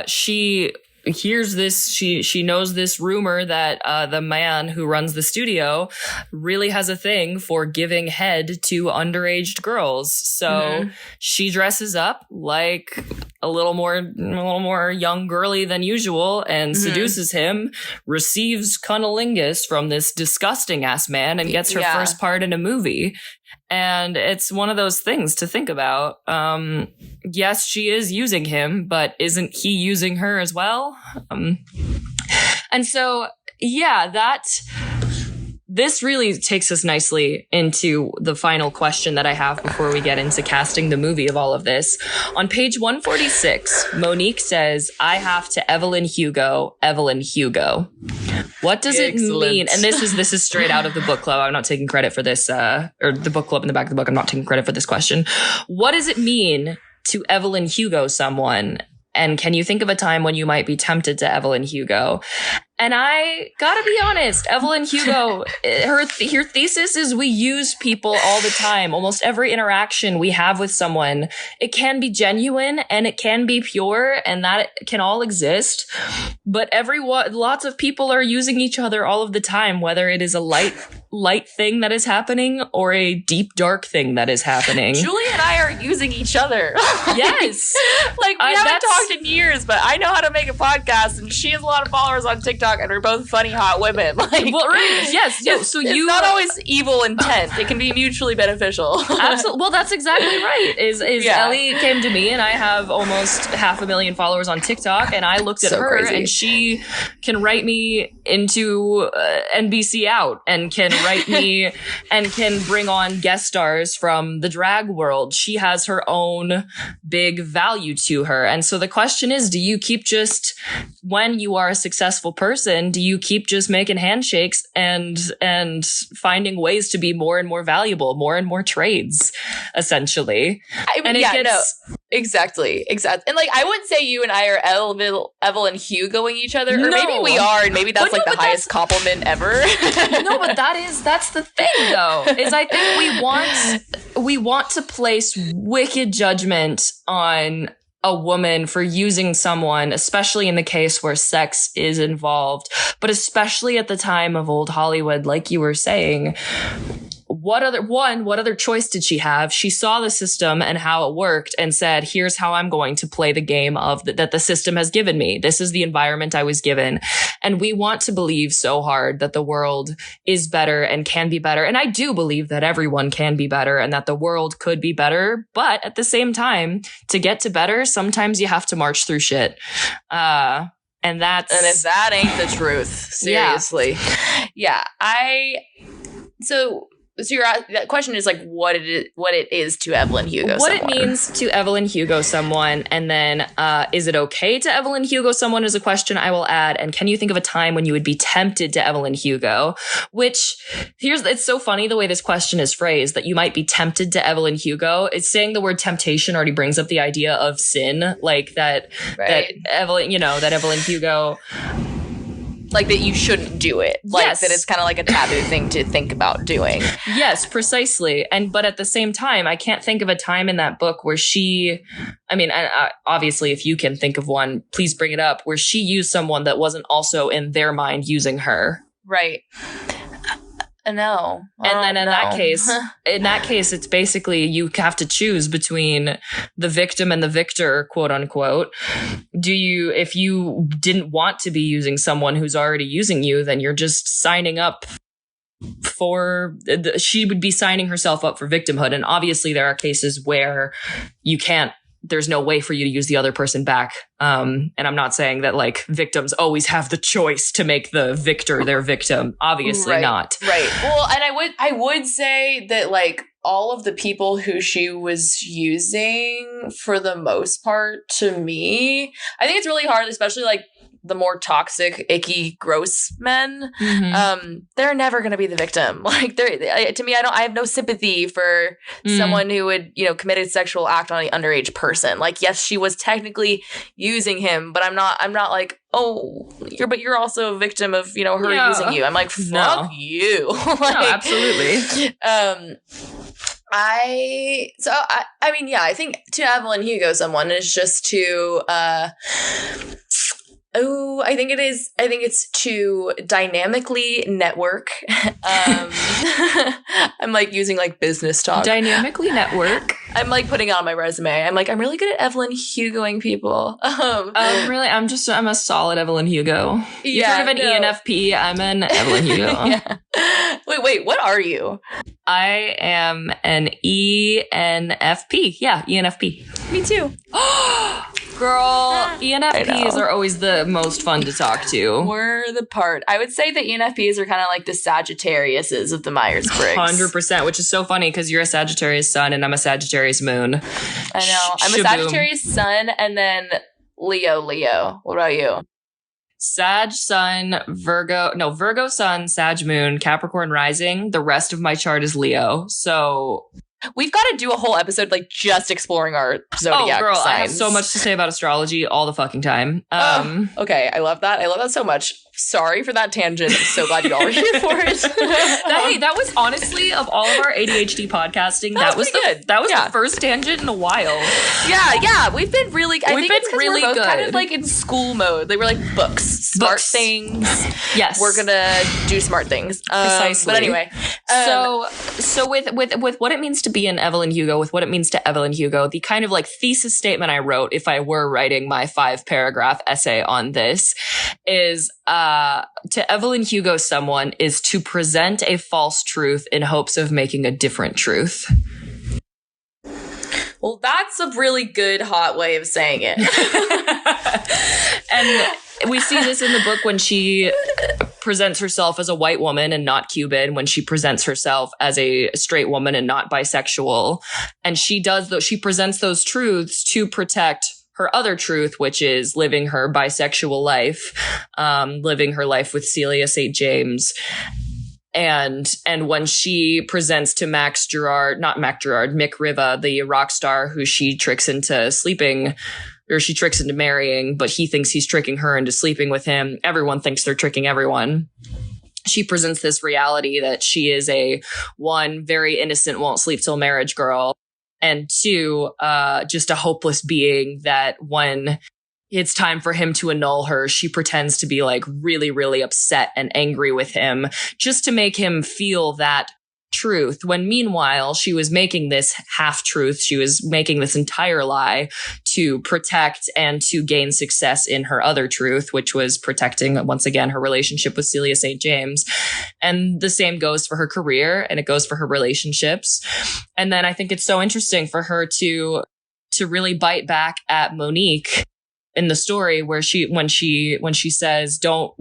she hears this, she knows this rumor that the man who runs the studio really has a thing for giving head to underage girls. So she dresses up like a little more young girly than usual and seduces him, receives cunnilingus from this disgusting ass man, and gets her first part in a movie. And it's one of those things to think about. Yes, she is using him, but isn't he using her as well? And so, yeah, this really takes us nicely into the final question that I have before we get into casting the movie of all of this. On page 146, Monique says, I have to Evelyn Hugo. What does it mean? And this is straight out of the book club. I'm not taking credit for this, or the book club in the back of the book. I'm not taking credit for this question. What does it mean to Evelyn Hugo someone? And can you think of a time when you might be tempted to Evelyn Hugo? And I gotta be honest, Evelyn Hugo, her thesis is we use people all the time. Almost every interaction we have with someone, it can be genuine and it can be pure, and that can all exist. But lots of people are using each other all of the time, whether it is a light thing that is happening or a deep, dark thing that is happening. Julie and I are using each other. Yes. Like, we haven't talked in years, but I know how to make a podcast, and she has a lot of followers on TikTok, and we're both funny, hot women. Like, well, right. Yes. So it's not always evil intent. It can be mutually beneficial. Absolutely. Well, that's exactly right. Ellie came to me, and I have almost 500,000 followers on TikTok, and I looked at her, crazy. And she can write me into NBC Out, and can write me and can bring on guest stars from the drag world. She has her own big value to her. And so the question is, do you keep just, when you are a successful person, do you keep just making handshakes and finding ways to be more and more valuable, more and more trades, essentially? Exactly. And like, I wouldn't say you and I are Evelyn Hugoing each other, or maybe we are, and maybe that's the highest compliment ever. No, but that's the thing, though, is I think we want to place wicked judgment on a woman for using someone, especially in the case where sex is involved, but especially at the time of old Hollywood, like you were saying. What other choice did she have? She saw the system and how it worked and said, here's how I'm going to play the game that the system has given me. This is the environment I was given. And we want to believe so hard that the world is better and can be better. And I do believe that everyone can be better and that the world could be better. But at the same time, to get to better, sometimes you have to march through shit. And if that ain't the truth, seriously. Yeah. So that question is like what it is to Evelyn Hugo what someone. It means to Evelyn Hugo someone, and then is it okay to Evelyn Hugo someone is a question I will add. And can you think of a time when you would be tempted to Evelyn Hugo? Which it's so funny the way this question is phrased, that you might be tempted to Evelyn Hugo. It's saying the word temptation already brings up the idea of sin, like that Evelyn Hugo. Like that you shouldn't do it. Like that it's kind of like a taboo thing to think about doing. Yes, precisely. But at the same time, I can't think of a time in that book where obviously if you can think of one, please bring it up, where she used someone that wasn't also in their mind using her. Right. No. And then in that case, it's basically you have to choose between the victim and the victor, quote unquote. If you didn't want to be using someone who's already using you, then you're just signing up she would be signing herself up for victimhood. And obviously there are cases where there's no way for you to use the other person back. And I'm not saying that like victims always have the choice to make the victor their victim. Obviously not. Right. Well, and I would say that like all of the people who she was using, for the most part, to me, I think it's really hard, especially like the more toxic, icky, gross men. Mm-hmm. They're never going to be the victim. Like to me, I have no sympathy for someone who would, commit a sexual act on an underage person. Like, yes, she was technically using him, but I'm not like, oh, you're also a victim of, her using you. I'm like, fuck you. Like, no, absolutely. I think to Evelyn Hugo someone is just to Oh, I think it is. I think it's to dynamically network. I'm like using like business talk. Dynamically network. I'm like putting it on my resume. I'm like, I'm really good at Evelyn Hugoing people. Really? I'm a solid Evelyn Hugo. You've heard of an ENFP? I'm an Evelyn Hugo. Yeah. Wait, what are you? I am an ENFP. Yeah, ENFP. Me too. Girl, ENFPs are always the most fun to talk to. We're the part. I would say that ENFPs are kind of like the Sagittariuses of the Myers-Briggs. 100%, which is so funny because you're a Sagittarius sun and I'm a Sagittarius moon. I know. I'm a Sagittarius sun and then Leo. What about you? Sag sun, Virgo sun, Sag moon, Capricorn rising. The rest of my chart is Leo. So we've got to do a whole episode like just exploring our zodiac signs. I have so much to say about astrology all the fucking time. Okay, I love that. I love that so much. Sorry for that tangent. I'm so glad you all were here for it. that was honestly, of all of our ADHD podcasting, that was the first tangent in a while. Yeah. We've been really. I think it's because really we're both good. kind of like in school mode. They were like books, smart things. Yes, we're gonna do smart things. Precisely. But anyway, so with what it means to be an Evelyn Hugo, with what it means to Evelyn Hugo, the kind of like thesis statement I wrote, if I were writing my 5-paragraph essay on this, is to Evelyn Hugo someone is to present a false truth in hopes of making a different truth. Well, that's a really good hot way of saying it. And we see this in the book when she presents herself as a white woman and not Cuban, when she presents herself as a straight woman and not bisexual. And she presents those truths to protect her other truth, which is living her bisexual life, living her life with Celia St. James. And when she presents to Mick Riva, the rock star who she tricks into sleeping, or she tricks into marrying, but he thinks he's tricking her into sleeping with him. Everyone thinks they're tricking everyone. She presents this reality that she is a, one, very innocent, won't sleep till marriage girl, and two, just a hopeless being that when it's time for him to annul her, she pretends to be like really, really upset and angry with him just to make him feel that truth. When meanwhile, she was making this half truth. She was making this entire lie to protect and to gain success in her other truth, which was protecting, once again, her relationship with Celia St. James. And the same goes for her career, and it goes for her relationships. And then I think it's so interesting for her to really bite back at Monique in the story where when she says, "Don't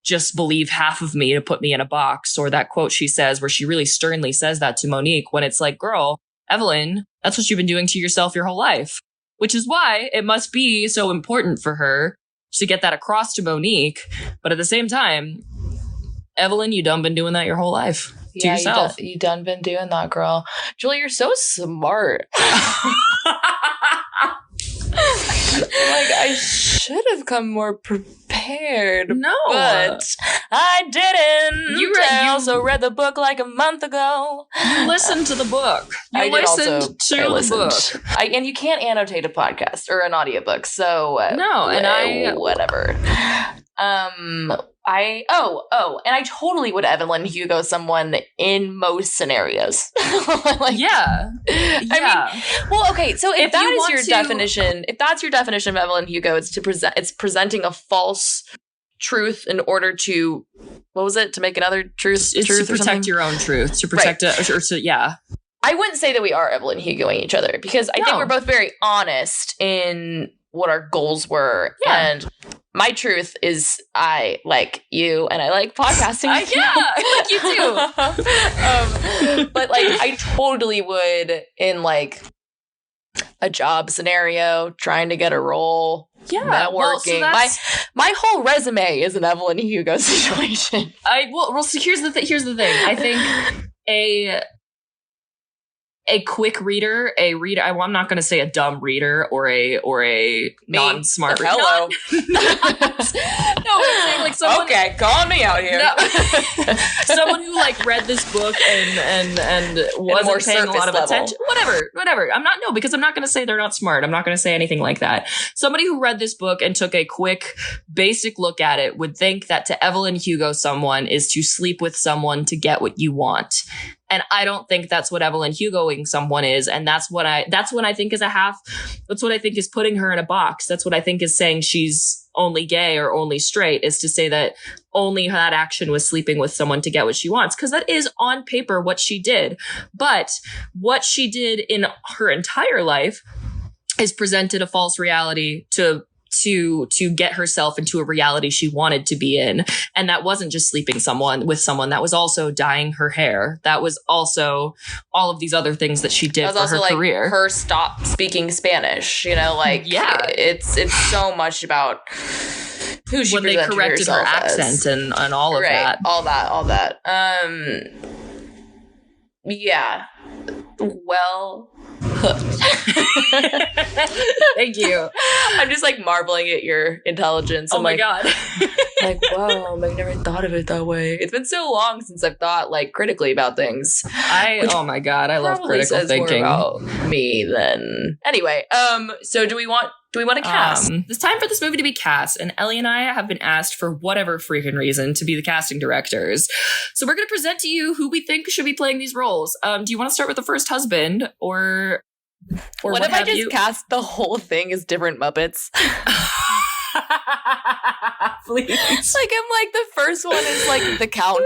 just believe half of me to put me in a box," or that quote she says where she really sternly says that to Monique, when it's like, girl, Evelyn, that's what you've been doing to yourself your whole life, which is why it must be so important for her to get that across to Monique. But at the same time, Evelyn, you done been doing that your whole life to yourself. You done been doing that, girl. Julie, you're so smart. Like, I should have come more prepared. No. But I didn't. You also read the book like a month ago. You listened to the book. You listened to the book. And you can't annotate a podcast or an audiobook, so no, and whatever. And I totally would Evelyn Hugo someone in most scenarios. Like, yeah. I mean, well, okay. So if that is your definition, if that's your definition of Evelyn Hugo, it's presenting a false truth in order to, what was it? To make another truth? It's to protect your own truth. To protect yeah. I wouldn't say that we are Evelyn Hugoing each other, because I think we're both very honest in what our goals were. Yeah. And my truth is I like you and I like podcasting. I like you too. But like, I totally would in like a job scenario, trying to get a role, networking. Well, so my whole resume is an Evelyn Hugo situation. So here's the thing. I think a quick reader, I'm not going to say a dumb reader or a non-smart reader. Hello. No, I'm saying like someone. Okay, call me out here. No, someone who like read this book and wasn't paying a lot of attention. Whatever. Because I'm not going to say they're not smart. I'm not going to say anything like that. Somebody who read this book and took a quick, basic look at it would think that to Evelyn Hugo someone is to sleep with someone to get what you want. And I don't think that's what Evelyn Hugoing someone is. And that's what I think is putting her in a box. That's what I think is saying she's only gay or only straight, is to say that only that action was sleeping with someone to get what she wants. Because that is on paper what she did. But what she did in her entire life is presented a false reality to get herself into a reality she wanted to be in. And that wasn't just sleeping with someone. That was also dyeing her hair. That was also all of these other things that she did for her career. Her stop speaking Spanish, yeah, it's so much about who she when they corrected her accent and all of that. All that. Yeah. Well, thank you. I'm just like marveling at your intelligence. Oh my God. Like, wow, I never thought of it that way. It's been so long since I've thought like critically about things. Oh my God, I love critical thinking. More about me than anyway. So do we want to cast? It's time for this movie to be cast, and Ellie and I have been asked for whatever freaking reason to be the casting directors. So we're going to present to you who we think should be playing these roles. Do you want to start with the first husband, or what if I just cast the whole thing as different Muppets? Please. Like, I'm like, the first one is like the Count.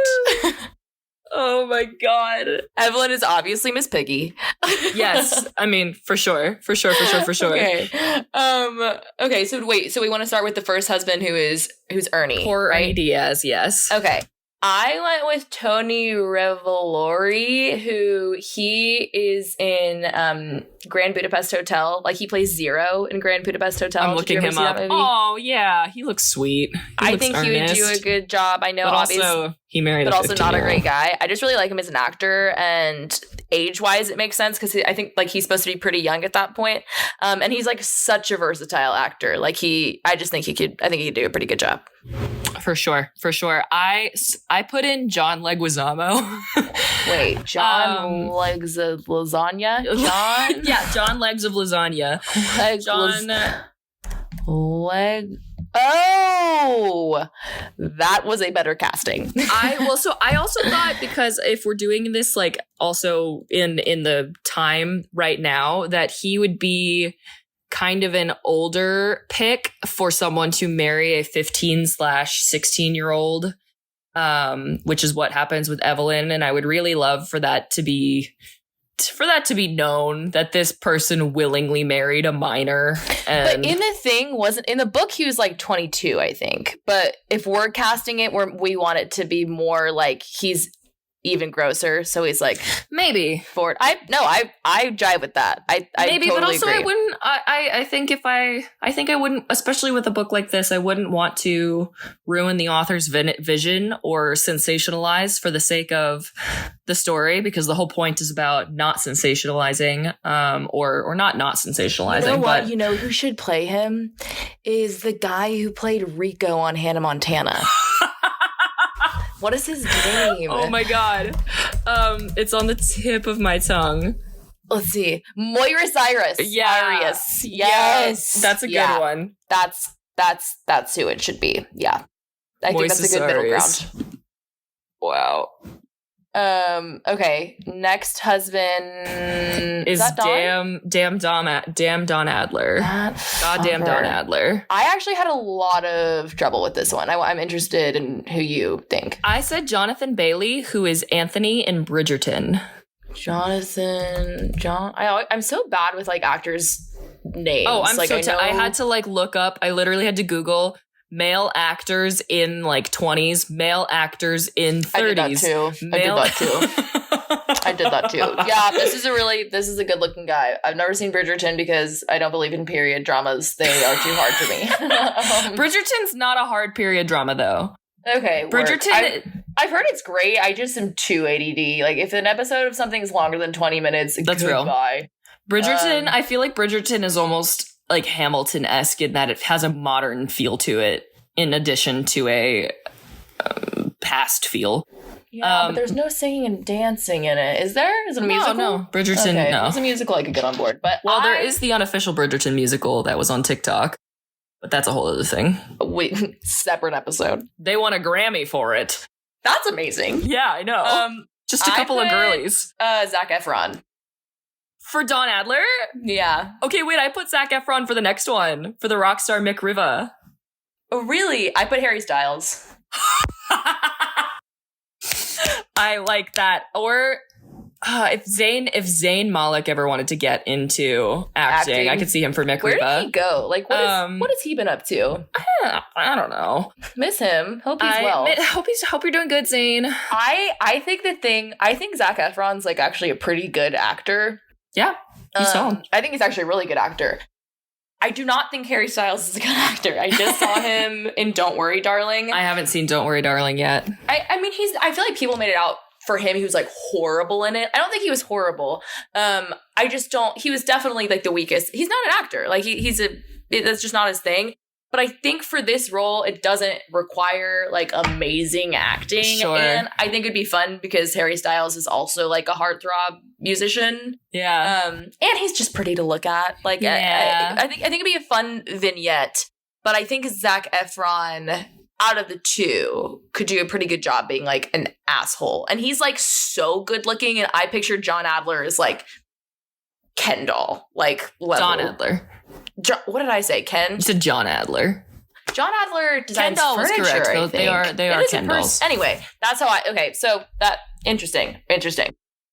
Oh my God. Evelyn is obviously Miss Piggy. Yes. I mean, for sure. Okay. Okay, so we want to start with the first husband who's Ernie. Poor right? Ernie Diaz, yes. Okay. I went with Tony Revolori, who he is in Grand Budapest Hotel. Like, he plays Zero in Grand Budapest Hotel. I'm looking him up. Oh, yeah. He looks sweet. I think he would do a good job. I know, obviously. He married, but also not a great guy. I just really like him as an actor, and age-wise, it makes sense because I think like he's supposed to be pretty young at that point, and he's like such a versatile actor. Like I think he could do a pretty good job. For sure. I put in John Leguizamo. Wait, John Legs of Lasagna? John? Yeah, John Legs of Lasagna. Oh, that was a better casting. I also thought, because if we're doing this like also in the time right now, that he would be kind of an older pick for someone to marry a 15/16-year-old, which is what happens with Evelyn. And I would really love for that to be known that this person willingly married a minor. And but in the book, he was like 22, I think. But if we're casting it, we want it to be more like he's even grosser, so he's like maybe Ford. I jive with that. I maybe, totally but also agree. I wouldn't. I think I wouldn't, especially with a book like this. I wouldn't want to ruin the author's vision or sensationalize for the sake of the story, because the whole point is about not sensationalizing, or not sensationalizing. You know what? But you know who should play him is the guy who played Rico on Hannah Montana. What is his name? Oh my God. It's on the tip of my tongue. Let's see. Moira Cyrus. Yeah. Yes. That's a good one. That's who it should be. Yeah. I think that's a good middle ground. Wow. Okay. Next husband is Don Adler. Goddamn Don Adler. I actually had a lot of trouble with this one. I'm interested in who you think. I said Jonathan Bailey, who is Anthony in Bridgerton. I'm so bad with like actors' names. Oh, I'm like, I had to like look up. I literally had to Google male actors in like 20s, male actors in 30s. I did that too. Yeah, this is a good looking guy. I've never seen Bridgerton because I don't believe in period dramas. They are too hard for me. Bridgerton's not a hard period drama though. Okay, Bridgerton. I've heard it's great. I just am too ADD. Like, if an episode of something is longer than 20 minutes, That's real. goodbye. Bridgerton, I feel like Bridgerton is almost like Hamilton-esque in that it has a modern feel to it in addition to a past feel. Yeah, but there's no singing and dancing in it. Is there? Is it a musical? No. Bridgerton, okay. no. If it's a musical, I could get on board. But there is the unofficial Bridgerton musical that was on TikTok, but that's a whole other thing. Wait, separate episode. They won a Grammy for it. That's amazing. Yeah, I know. Just a couple of girlies. Zac Efron. For Don Adler? Yeah. Okay, wait, I put Zac Efron for the next one, for the rock star Mick Riva. Oh, really? I put Harry Styles. I like that. Or if Zayn Malik ever wanted to get into acting, I could see him for Mick Riva. Where did he go? Like, what has he been up to? I don't know. Miss him. Hope he's well. Hope you're doing good, Zayn. I think Zac Efron's like actually a pretty good actor. Yeah, he's solid. I think he's actually a really good actor. I do not think Harry Styles is a good actor. I just saw him in Don't Worry, Darling. I haven't seen Don't Worry, Darling yet. I mean, I feel like people made it out for him. He was like horrible in it. I don't think he was horrible. He was definitely like the weakest. He's not an actor. Like that's just not his thing. But I think for this role, it doesn't require like amazing acting. Sure. And I think it'd be fun because Harry Styles is also like a heartthrob musician. Yeah. And he's just pretty to look at. Like, yeah. I think it'd be a fun vignette. But I think Zac Efron, out of the two, could do a pretty good job being like an asshole. And he's like so good looking. And I pictured John Adler as like Ken doll, like level. John Adler. What did I say? Ken? You said John Adler. John Adler designs Ken doll was furniture, correct. I think. They are Ken dolls. Anyway, that's how okay, so that interesting.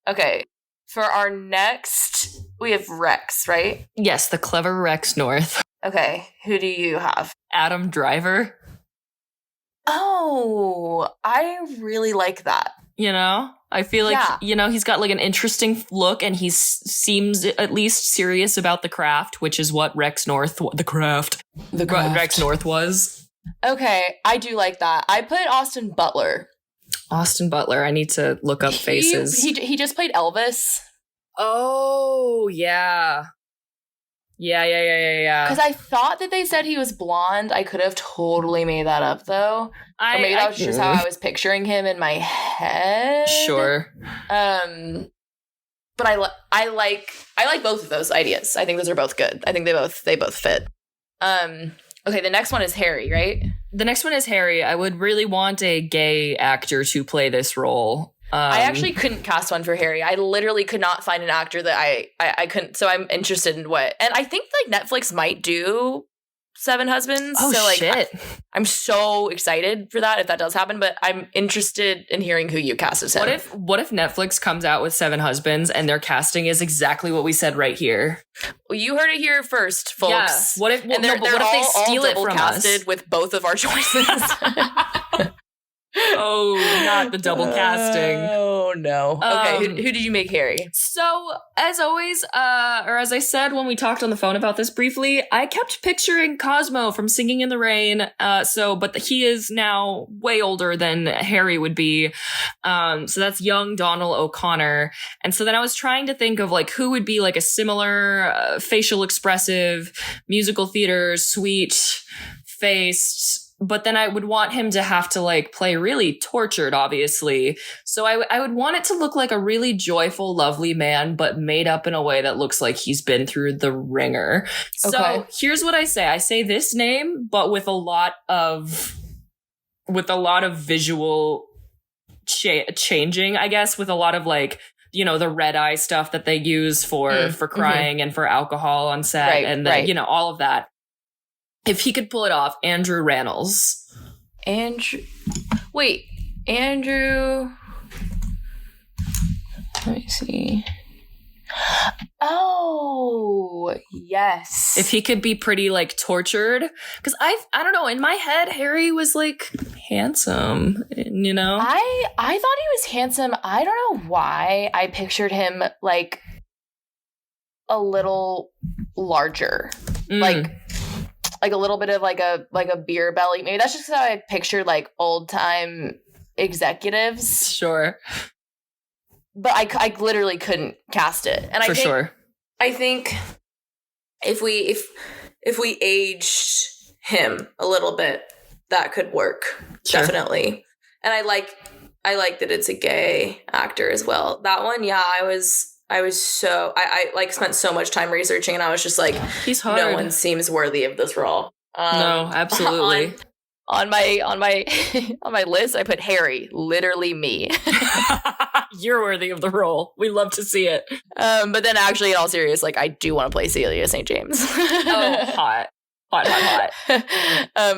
Okay. For our next, we have Rex, right? Yes, the clever Rex North. Okay, who do you have? Adam Driver. Oh, I really like that. You know? I feel like, he's got like an interesting look and he seems at least serious about the craft, which is what Rex North was. Okay, I do like that. I put Austin Butler. I need to look up faces. He just played Elvis. Oh, yeah. Yeah. Because I thought that they said he was blonde. I could have totally made that up, though. Or maybe that was just how I was picturing him in my head. Sure. But I like both of those ideas. I think those are both good. I think they both fit. Okay, the next one is Harry, right? The next one is Harry. I would really want a gay actor to play this role. I actually couldn't cast one for Harry. I literally could not find an actor that I couldn't. So I'm interested in what. And I think like Netflix might do Seven Husbands. Oh, so, like, shit. I'm so excited for that if that does happen. But I'm interested in hearing who you cast as him. What if Netflix comes out with Seven Husbands and their casting is exactly what we said right here? Well, you heard it here first, folks. Yeah. What if they steal it from us? With both of our choices? Oh, not the double casting. Oh, no. Okay, who did you make Harry? So, as always, or as I said when we talked on the phone about this briefly, I kept picturing Cosmo from Singing in the Rain. But he is now way older than Harry would be. So that's young Donald O'Connor. And so then I was trying to think of like who would be like a similar facial expressive, musical theater, sweet faced. But then I would want him to have to like play really tortured, obviously. So I would want it to look like a really joyful, lovely man, but made up in a way that looks like he's been through the ringer. Okay. So here's what I say. I say this name, but with a lot of visual changing, I guess, with a lot of like, you know, the red eye stuff that they use for crying and for alcohol on set. Right, and then, you know, all of that. If he could pull it off, Andrew Rannells. Andrew. Let me see. Oh, yes. If he could be pretty like tortured, because I don't know. In my head, Harry was like handsome. You know, I thought he was handsome. I don't know why I pictured him like a little larger, like. like a little bit of like a beer belly. Maybe that's just how I pictured like old time executives. Sure. But I literally couldn't cast it. And I think if we aged him a little bit, that could work. Sure. Definitely. And I like that it's a gay actor as well. That one, yeah, I like spent so much time researching, and I was just like, he's hard. No one seems worthy of this role. No, absolutely. On my list, I put Harry, literally me. You're worthy of the role. We love to see it. But then actually, in all seriousness, like I do want to play Celia St. James. Oh, hot.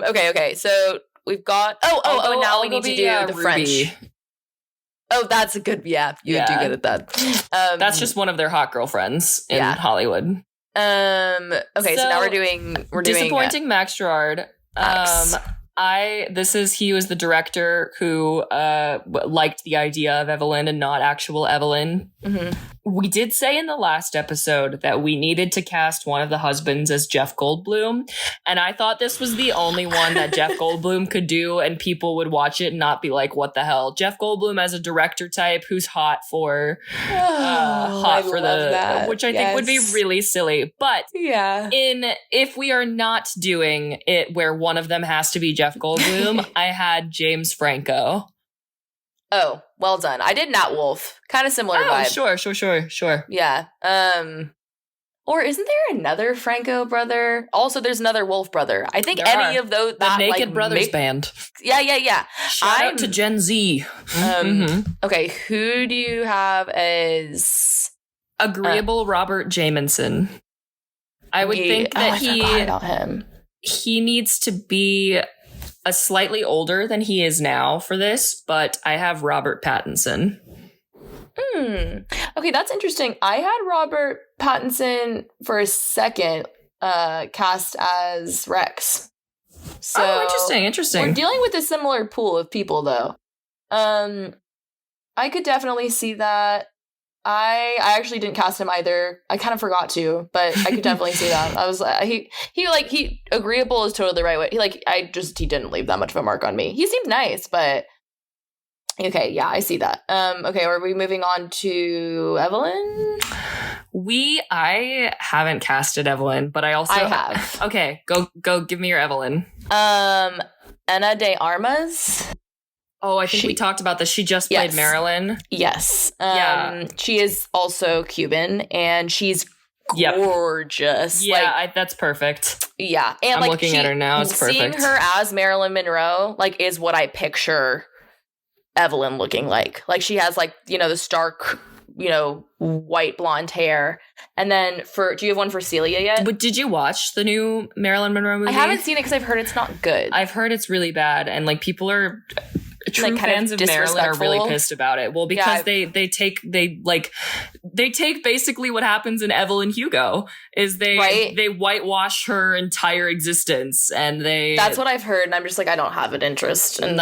Okay. So we've got. Now we need to do the French. Oh, that's a good. Yeah, you do good at that. That's just one of their hot girlfriends in Hollywood. Okay, so now we're doing disappointing Max Gerard. He was the director who liked the idea of Evelyn and not actual Evelyn. Mm-hmm. We did say in the last episode that we needed to cast one of the husbands as Jeff Goldblum, and I thought this was the only one that Jeff Goldblum could do, and people would watch it and not be like, "What the hell?" Jeff Goldblum as a director type who's hot for that, which I think would be really silly. But if we are not doing it where one of them has to be Jeff Goldblum, I had James Franco. Oh, well done. I did Nat Wolf. Kind of similar vibe. Sure. Yeah. Or isn't there another Franco brother? Also, there's another Wolf brother. I think of those. The Naked Brothers band. Yeah. Shout out to Gen Z. Okay, who do you have as... Agreeable Robert Jamieson. I would think that I forgot about him. He needs to be a slightly older than he is now for this, but I have Robert Pattinson. Okay, that's interesting. I had Robert Pattinson for a second cast as Rex. So interesting. We're dealing with a similar pool of people, though. I could definitely see that. I actually didn't cast him either. I kind of forgot to, but I could definitely see that. I was he agreeable is totally the right way. He didn't leave that much of a mark on me. He seemed nice, but okay, yeah, I see that. Okay, are we moving on to Evelyn? I haven't casted Evelyn, but I have. Okay, go give me your Evelyn. Ana de Armas. Oh, I think we talked about this. She just played Marilyn. Yes. She is also Cuban, and she's gorgeous. Yeah, that's perfect. Yeah. And I'm looking at her now. It's perfect. Seeing her as Marilyn Monroe, is what I picture Evelyn looking like. Like, she has, the stark, white blonde hair. And then do you have one for Celia yet? But did you watch the new Marilyn Monroe movie? I haven't seen it because I've heard it's not good. I've heard it's really bad, and people are... True fans of Marilyn are really pissed about it. Well, because they take basically what happens in Evelyn Hugo is they whitewash her entire existence, and that's what I've heard, and I'm just I don't have an interest in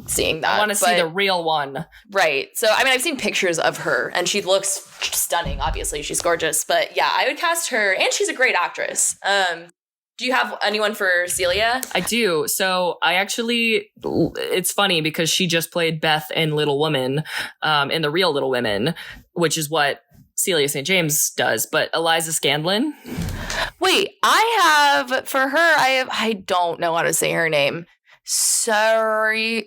seeing that. I want to see the real one. Right. So I've seen pictures of her, and she looks stunning. Obviously, she's gorgeous, but yeah, I would cast her, and she's a great actress. Do you have anyone for Celia? I do. So it's funny because she just played Beth in Little Women, in the real Little Women, which is what Celia St. James does. But Eliza Scanlon. Wait, I have for her. I don't know how to say her name. Saoirse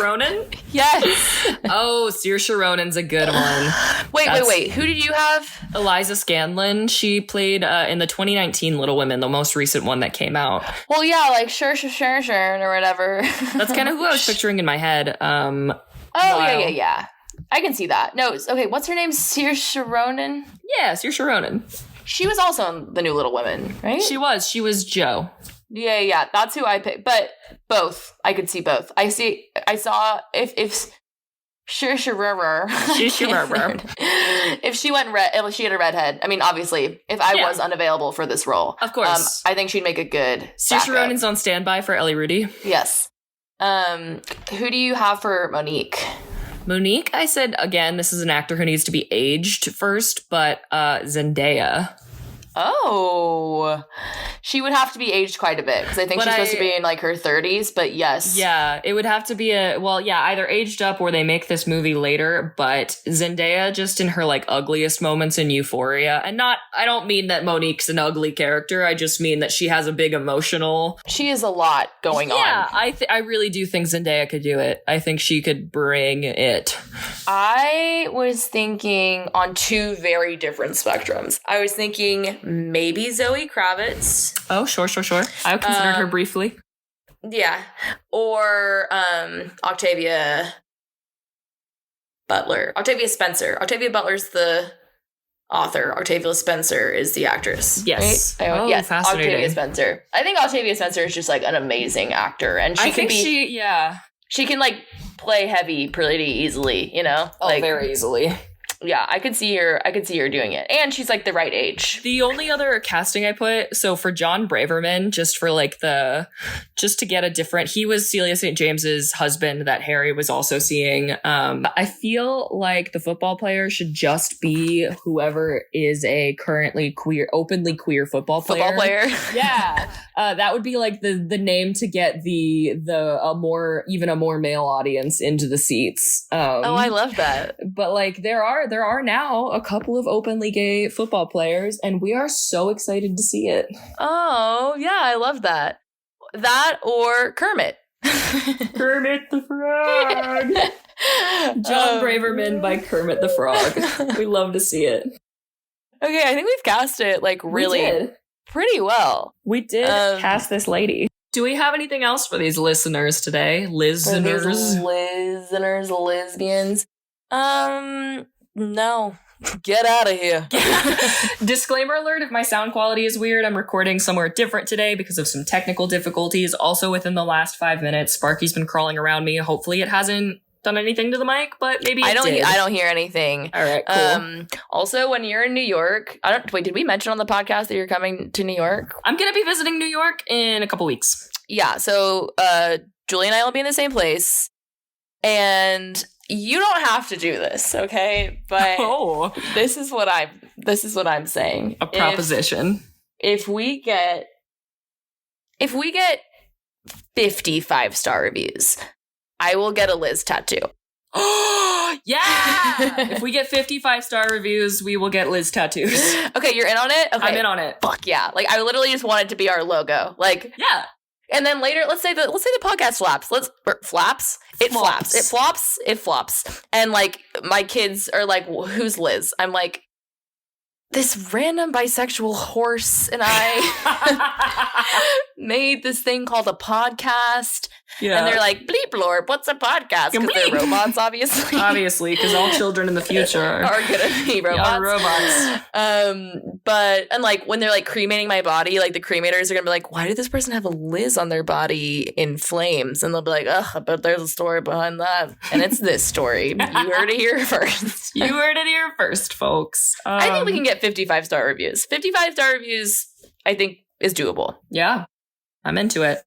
Ronan? Yes. Oh, Saoirse Ronan's a good one. Wait. Who did you have? Eliza Scanlon. She played in the 2019 Little Women, the most recent one that came out. Well, yeah, sure, or whatever. That's kind of who I was picturing in my head. Yeah. I can see that. No, okay, what's her name? Saoirse Ronan? Yeah, Saoirse Ronan. She was also in the new Little Women, right? She was Jo. Yeah, that's who I picked. But both, I could see both. I saw if Saoirse if she went red, if she had a redhead. I mean, obviously, if I was unavailable for this role, of course, I think she'd make a good. Saoirse Ronan's on standby for Ellie Rudy. Yes. Who do you have for Monique? Monique, I said again, this is an actor who needs to be aged first, but Zendaya. Oh, she would have to be aged quite a bit because I think she's supposed to be in like her 30s, but yes. Yeah, it would have to be either aged up or they make this movie later, but Zendaya just in her like ugliest moments in Euphoria. And I don't mean that Monique's an ugly character. I just mean that she has a big emotional. She has a lot going on. Yeah, I really do think Zendaya could do it. I think she could bring it. I was thinking on two very different spectrums. I was thinking maybe Zoe Kravitz. Oh, sure. I considered her briefly. Yeah. Or Octavia Butler. Octavia Spencer. Octavia Butler's the author. Octavia Spencer is the actress. Yes. Right? Oh, yes, fascinating. Octavia Spencer. I think Octavia Spencer is just like an amazing actor. And she can like play heavy pretty easily, you know? Oh, like, very easily. Yeah, I could see her doing it. And she's like the right age. The only other casting I put, so for John Braverman, just to get a different, he was Celia St. James's husband that Harry was also seeing. I feel like the football player should just be whoever is a currently openly queer football player. Yeah. That would be like the name to get a more male audience into the seats. I love that. But like there are now a couple of openly gay football players, and we are so excited to see it. Oh, yeah, I love that. That or Kermit. Kermit the Frog. John Braverman by Kermit the Frog. We love to see it. Okay, I think we've cast it like really pretty well. We did cast this lady. Do we have anything else for these listeners today? Listeners, lesbians. No. Get out of here. Disclaimer alert, if my sound quality is weird, I'm recording somewhere different today because of some technical difficulties. Also, within the last 5 minutes, Sparky's been crawling around me. Hopefully it hasn't done anything to the mic, but maybe I don't hear anything. All right, cool. Also, when you're in New York, did we mention on the podcast that you're coming to New York? I'm going to be visiting New York in a couple weeks. Yeah, so Julie and I will be in the same place. And you don't have to do this, okay? But this is what I'm saying. A proposition. If we get 50 5-star reviews, I will get a Liz tattoo. Oh, yeah! If we get 55-star reviews, we will get Liz tattoos. Okay, you're in on it? Okay. I'm in on it. Fuck yeah. Like, I literally just want it to be our logo. Like, yeah. And then later, let's say the podcast flaps. It flops. And like my kids are like, who's Liz? I'm like, this random bisexual horse and I made this thing called a podcast. Yeah. And they're like, bleep lord, what's a podcast? Because they're robots, obviously. Obviously, because all children in the future are gonna be robots. Yeah, robots. And like when they're like cremating my body, like the cremators are gonna be like, why did this person have a Liz on their body in flames? And they'll be like, ugh, but there's a story behind that. And it's this story. You heard it here first. You heard it here first, folks. I think we can get 55-star reviews. 55-star reviews, I think, is doable. Yeah. I'm into it.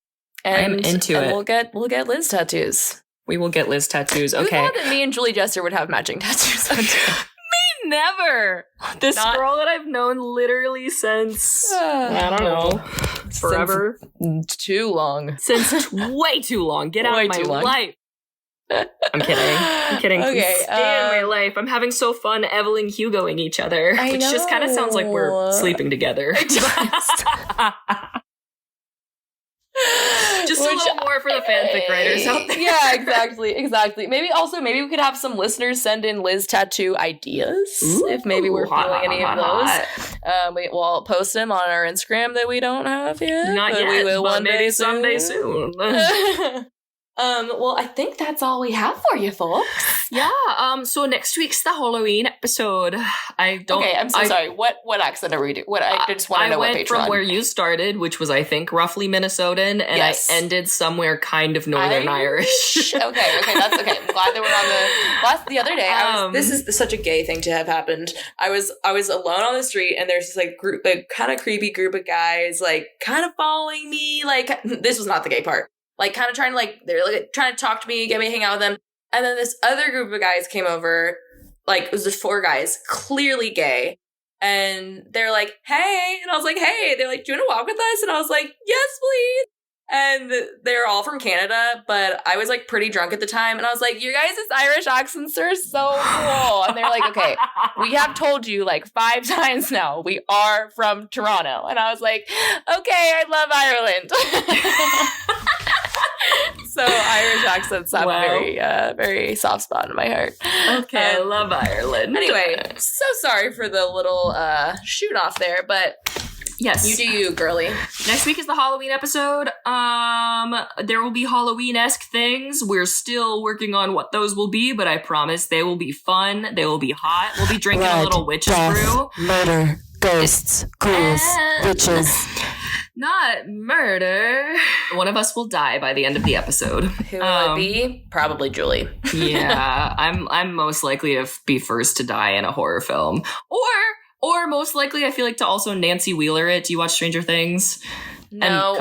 I'm into it. We'll get Liz tattoos. We will get Liz tattoos. Okay. Who thought that me and Julie Jester would have matching tattoos? Me never. This girl that I've known literally since I don't know, forever. Since too long. Since way too long. Get out of my life. I'm kidding. Okay, Please stay in my life. I'm having so fun Evelyn Hugoing each other. Which just kind of sounds like we're sleeping together. Just a little more for the fanfic writers out there. Yeah, exactly. Maybe we could have some listeners send in Liz tattoo ideas. Ooh, if maybe we're feeling any of those. We'll post them on our Instagram that we don't have yet. Not yet, we will but maybe someday soon. Well, I think that's all we have for you, folks. Yeah. So next week's the Halloween episode. Okay, I'm so sorry. What accent are we doing? I just want to know what Patreon. I went from where you started, which was, I think, roughly Minnesotan, and I ended somewhere kind of Northern Irish. Okay, that's okay. I'm glad that we're on the other day. This is such a gay thing to have happened. I was alone on the street, and there's this like kind of creepy group of guys, like kind of following me. Like this was not the gay part. Like kind of trying to they're like trying to talk to me, get me to hang out with them. And then this other group of guys came over, like it was just 4 guys, clearly gay. And they're like, hey. And I was like, hey. They're like, do you want to walk with us? And I was like, yes, please. And they're all from Canada, but I was like pretty drunk at the time. And I was like, you guys' Irish accents are so cool. And they're like, okay, we have told you like 5 times now, we are from Toronto. And I was like, okay, I love Ireland. So Irish accents have a very soft spot in my heart. Okay, I love Ireland. Anyway, so sorry for the little shoot off there, but yes, you do you, girly. Next week is the Halloween episode. There will be Halloween-esque things. We're still working on what those will be, but I promise they will be fun. They will be hot. We'll be drinking a little witch's brew. Murder, ghosts, ghouls, witches. Not murder. One of us will die by the end of the episode. Who will it be? Probably Julie. Yeah, I'm most likely to be first to die in a horror film. Or most likely, I feel like to also Nancy Wheeler it. Do you watch Stranger Things? No.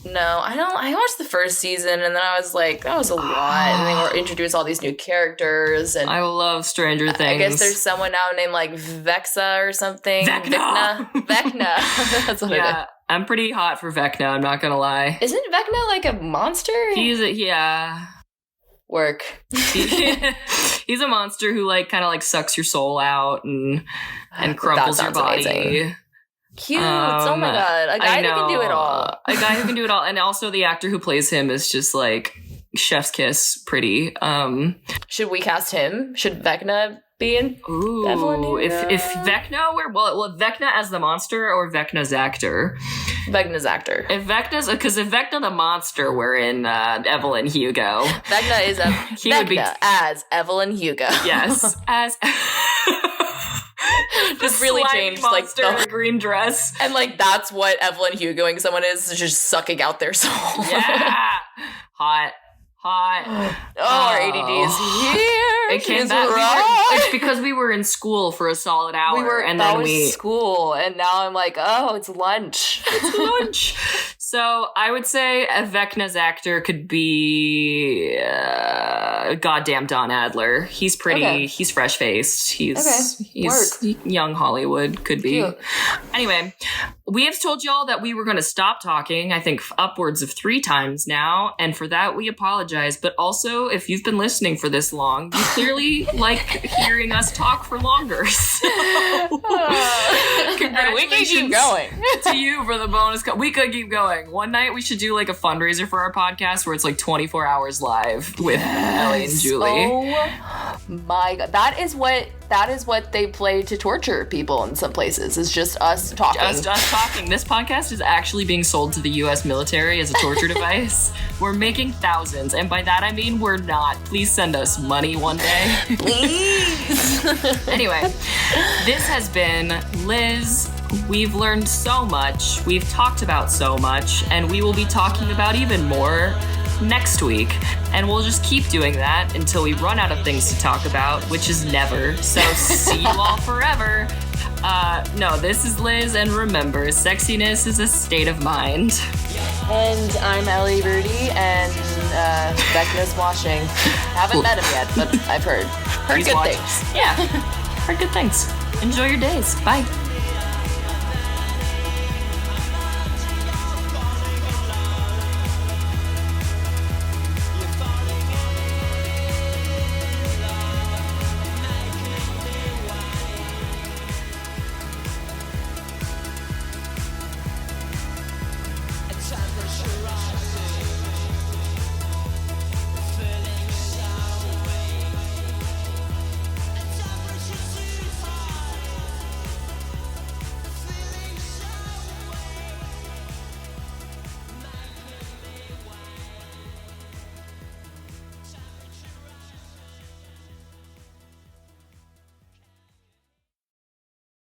No, I don't. I watched the first season and then I was like, that was a lot. And they were introduced all these new characters. And I love Stranger Things. I guess there's someone now named like Vexa or something. Vecna. That's what it is. I'm pretty hot for Vecna, I'm not gonna lie. Isn't Vecna like a monster? Work. He's a monster who like kind of like sucks your soul out and crumples your body. Amazing. Cute. Oh my god. A guy who can do it all. A guy who can do it all. And also the actor who plays him is just like chef's kiss pretty. Should we cast him? Should Vecna be in? Ooh, if Vecna were Vecna as the monster or Vecna's actor? Vecna's actor. If Vecna the monster were in Evelyn Hugo. Vecna is as Evelyn Hugo. Yes. As just really changed like the green dress. And like that's what Evelyn Hugoing someone is just sucking out their soul. Yeah. Hot. Our ADD is here. It came back. It's because we were in school for a solid hour. School, and now I'm like, oh, it's lunch. It's lunch. So I would say a Vecna's actor could be goddamn Don Adler. He's pretty. Okay. He's fresh faced. He's young Hollywood could be. Cute. Anyway, we have told y'all that we were going to stop talking. I think upwards of 3 times now, and for that we apologize. But also, if you've been listening for this long, you clearly like hearing us talk for longer. So, congratulations we can keep going. To you for the bonus. We could keep going. One night we should do like a fundraiser for our podcast where it's like 24 hours live with Ellie and Julie. Oh my god, that is what they play to torture people in some places. Is just us talking. Just us talking. This podcast is actually being sold to the U.S. military as a torture device. We're making thousands, and by that I mean we're not. Please send us money one day. Please. Anyway, this has been Liz. We've learned so much. We've talked about so much, and we will be talking about even more next week. And we'll just keep doing that until we run out of things to talk about, which is never. So see you all forever. No, this is Liz, and remember, sexiness is a state of mind. And I'm Ellie Rudy, and Vecna's washing. Haven't met him yet, but I've heard good things. Yeah, heard good things. Enjoy your days. Bye.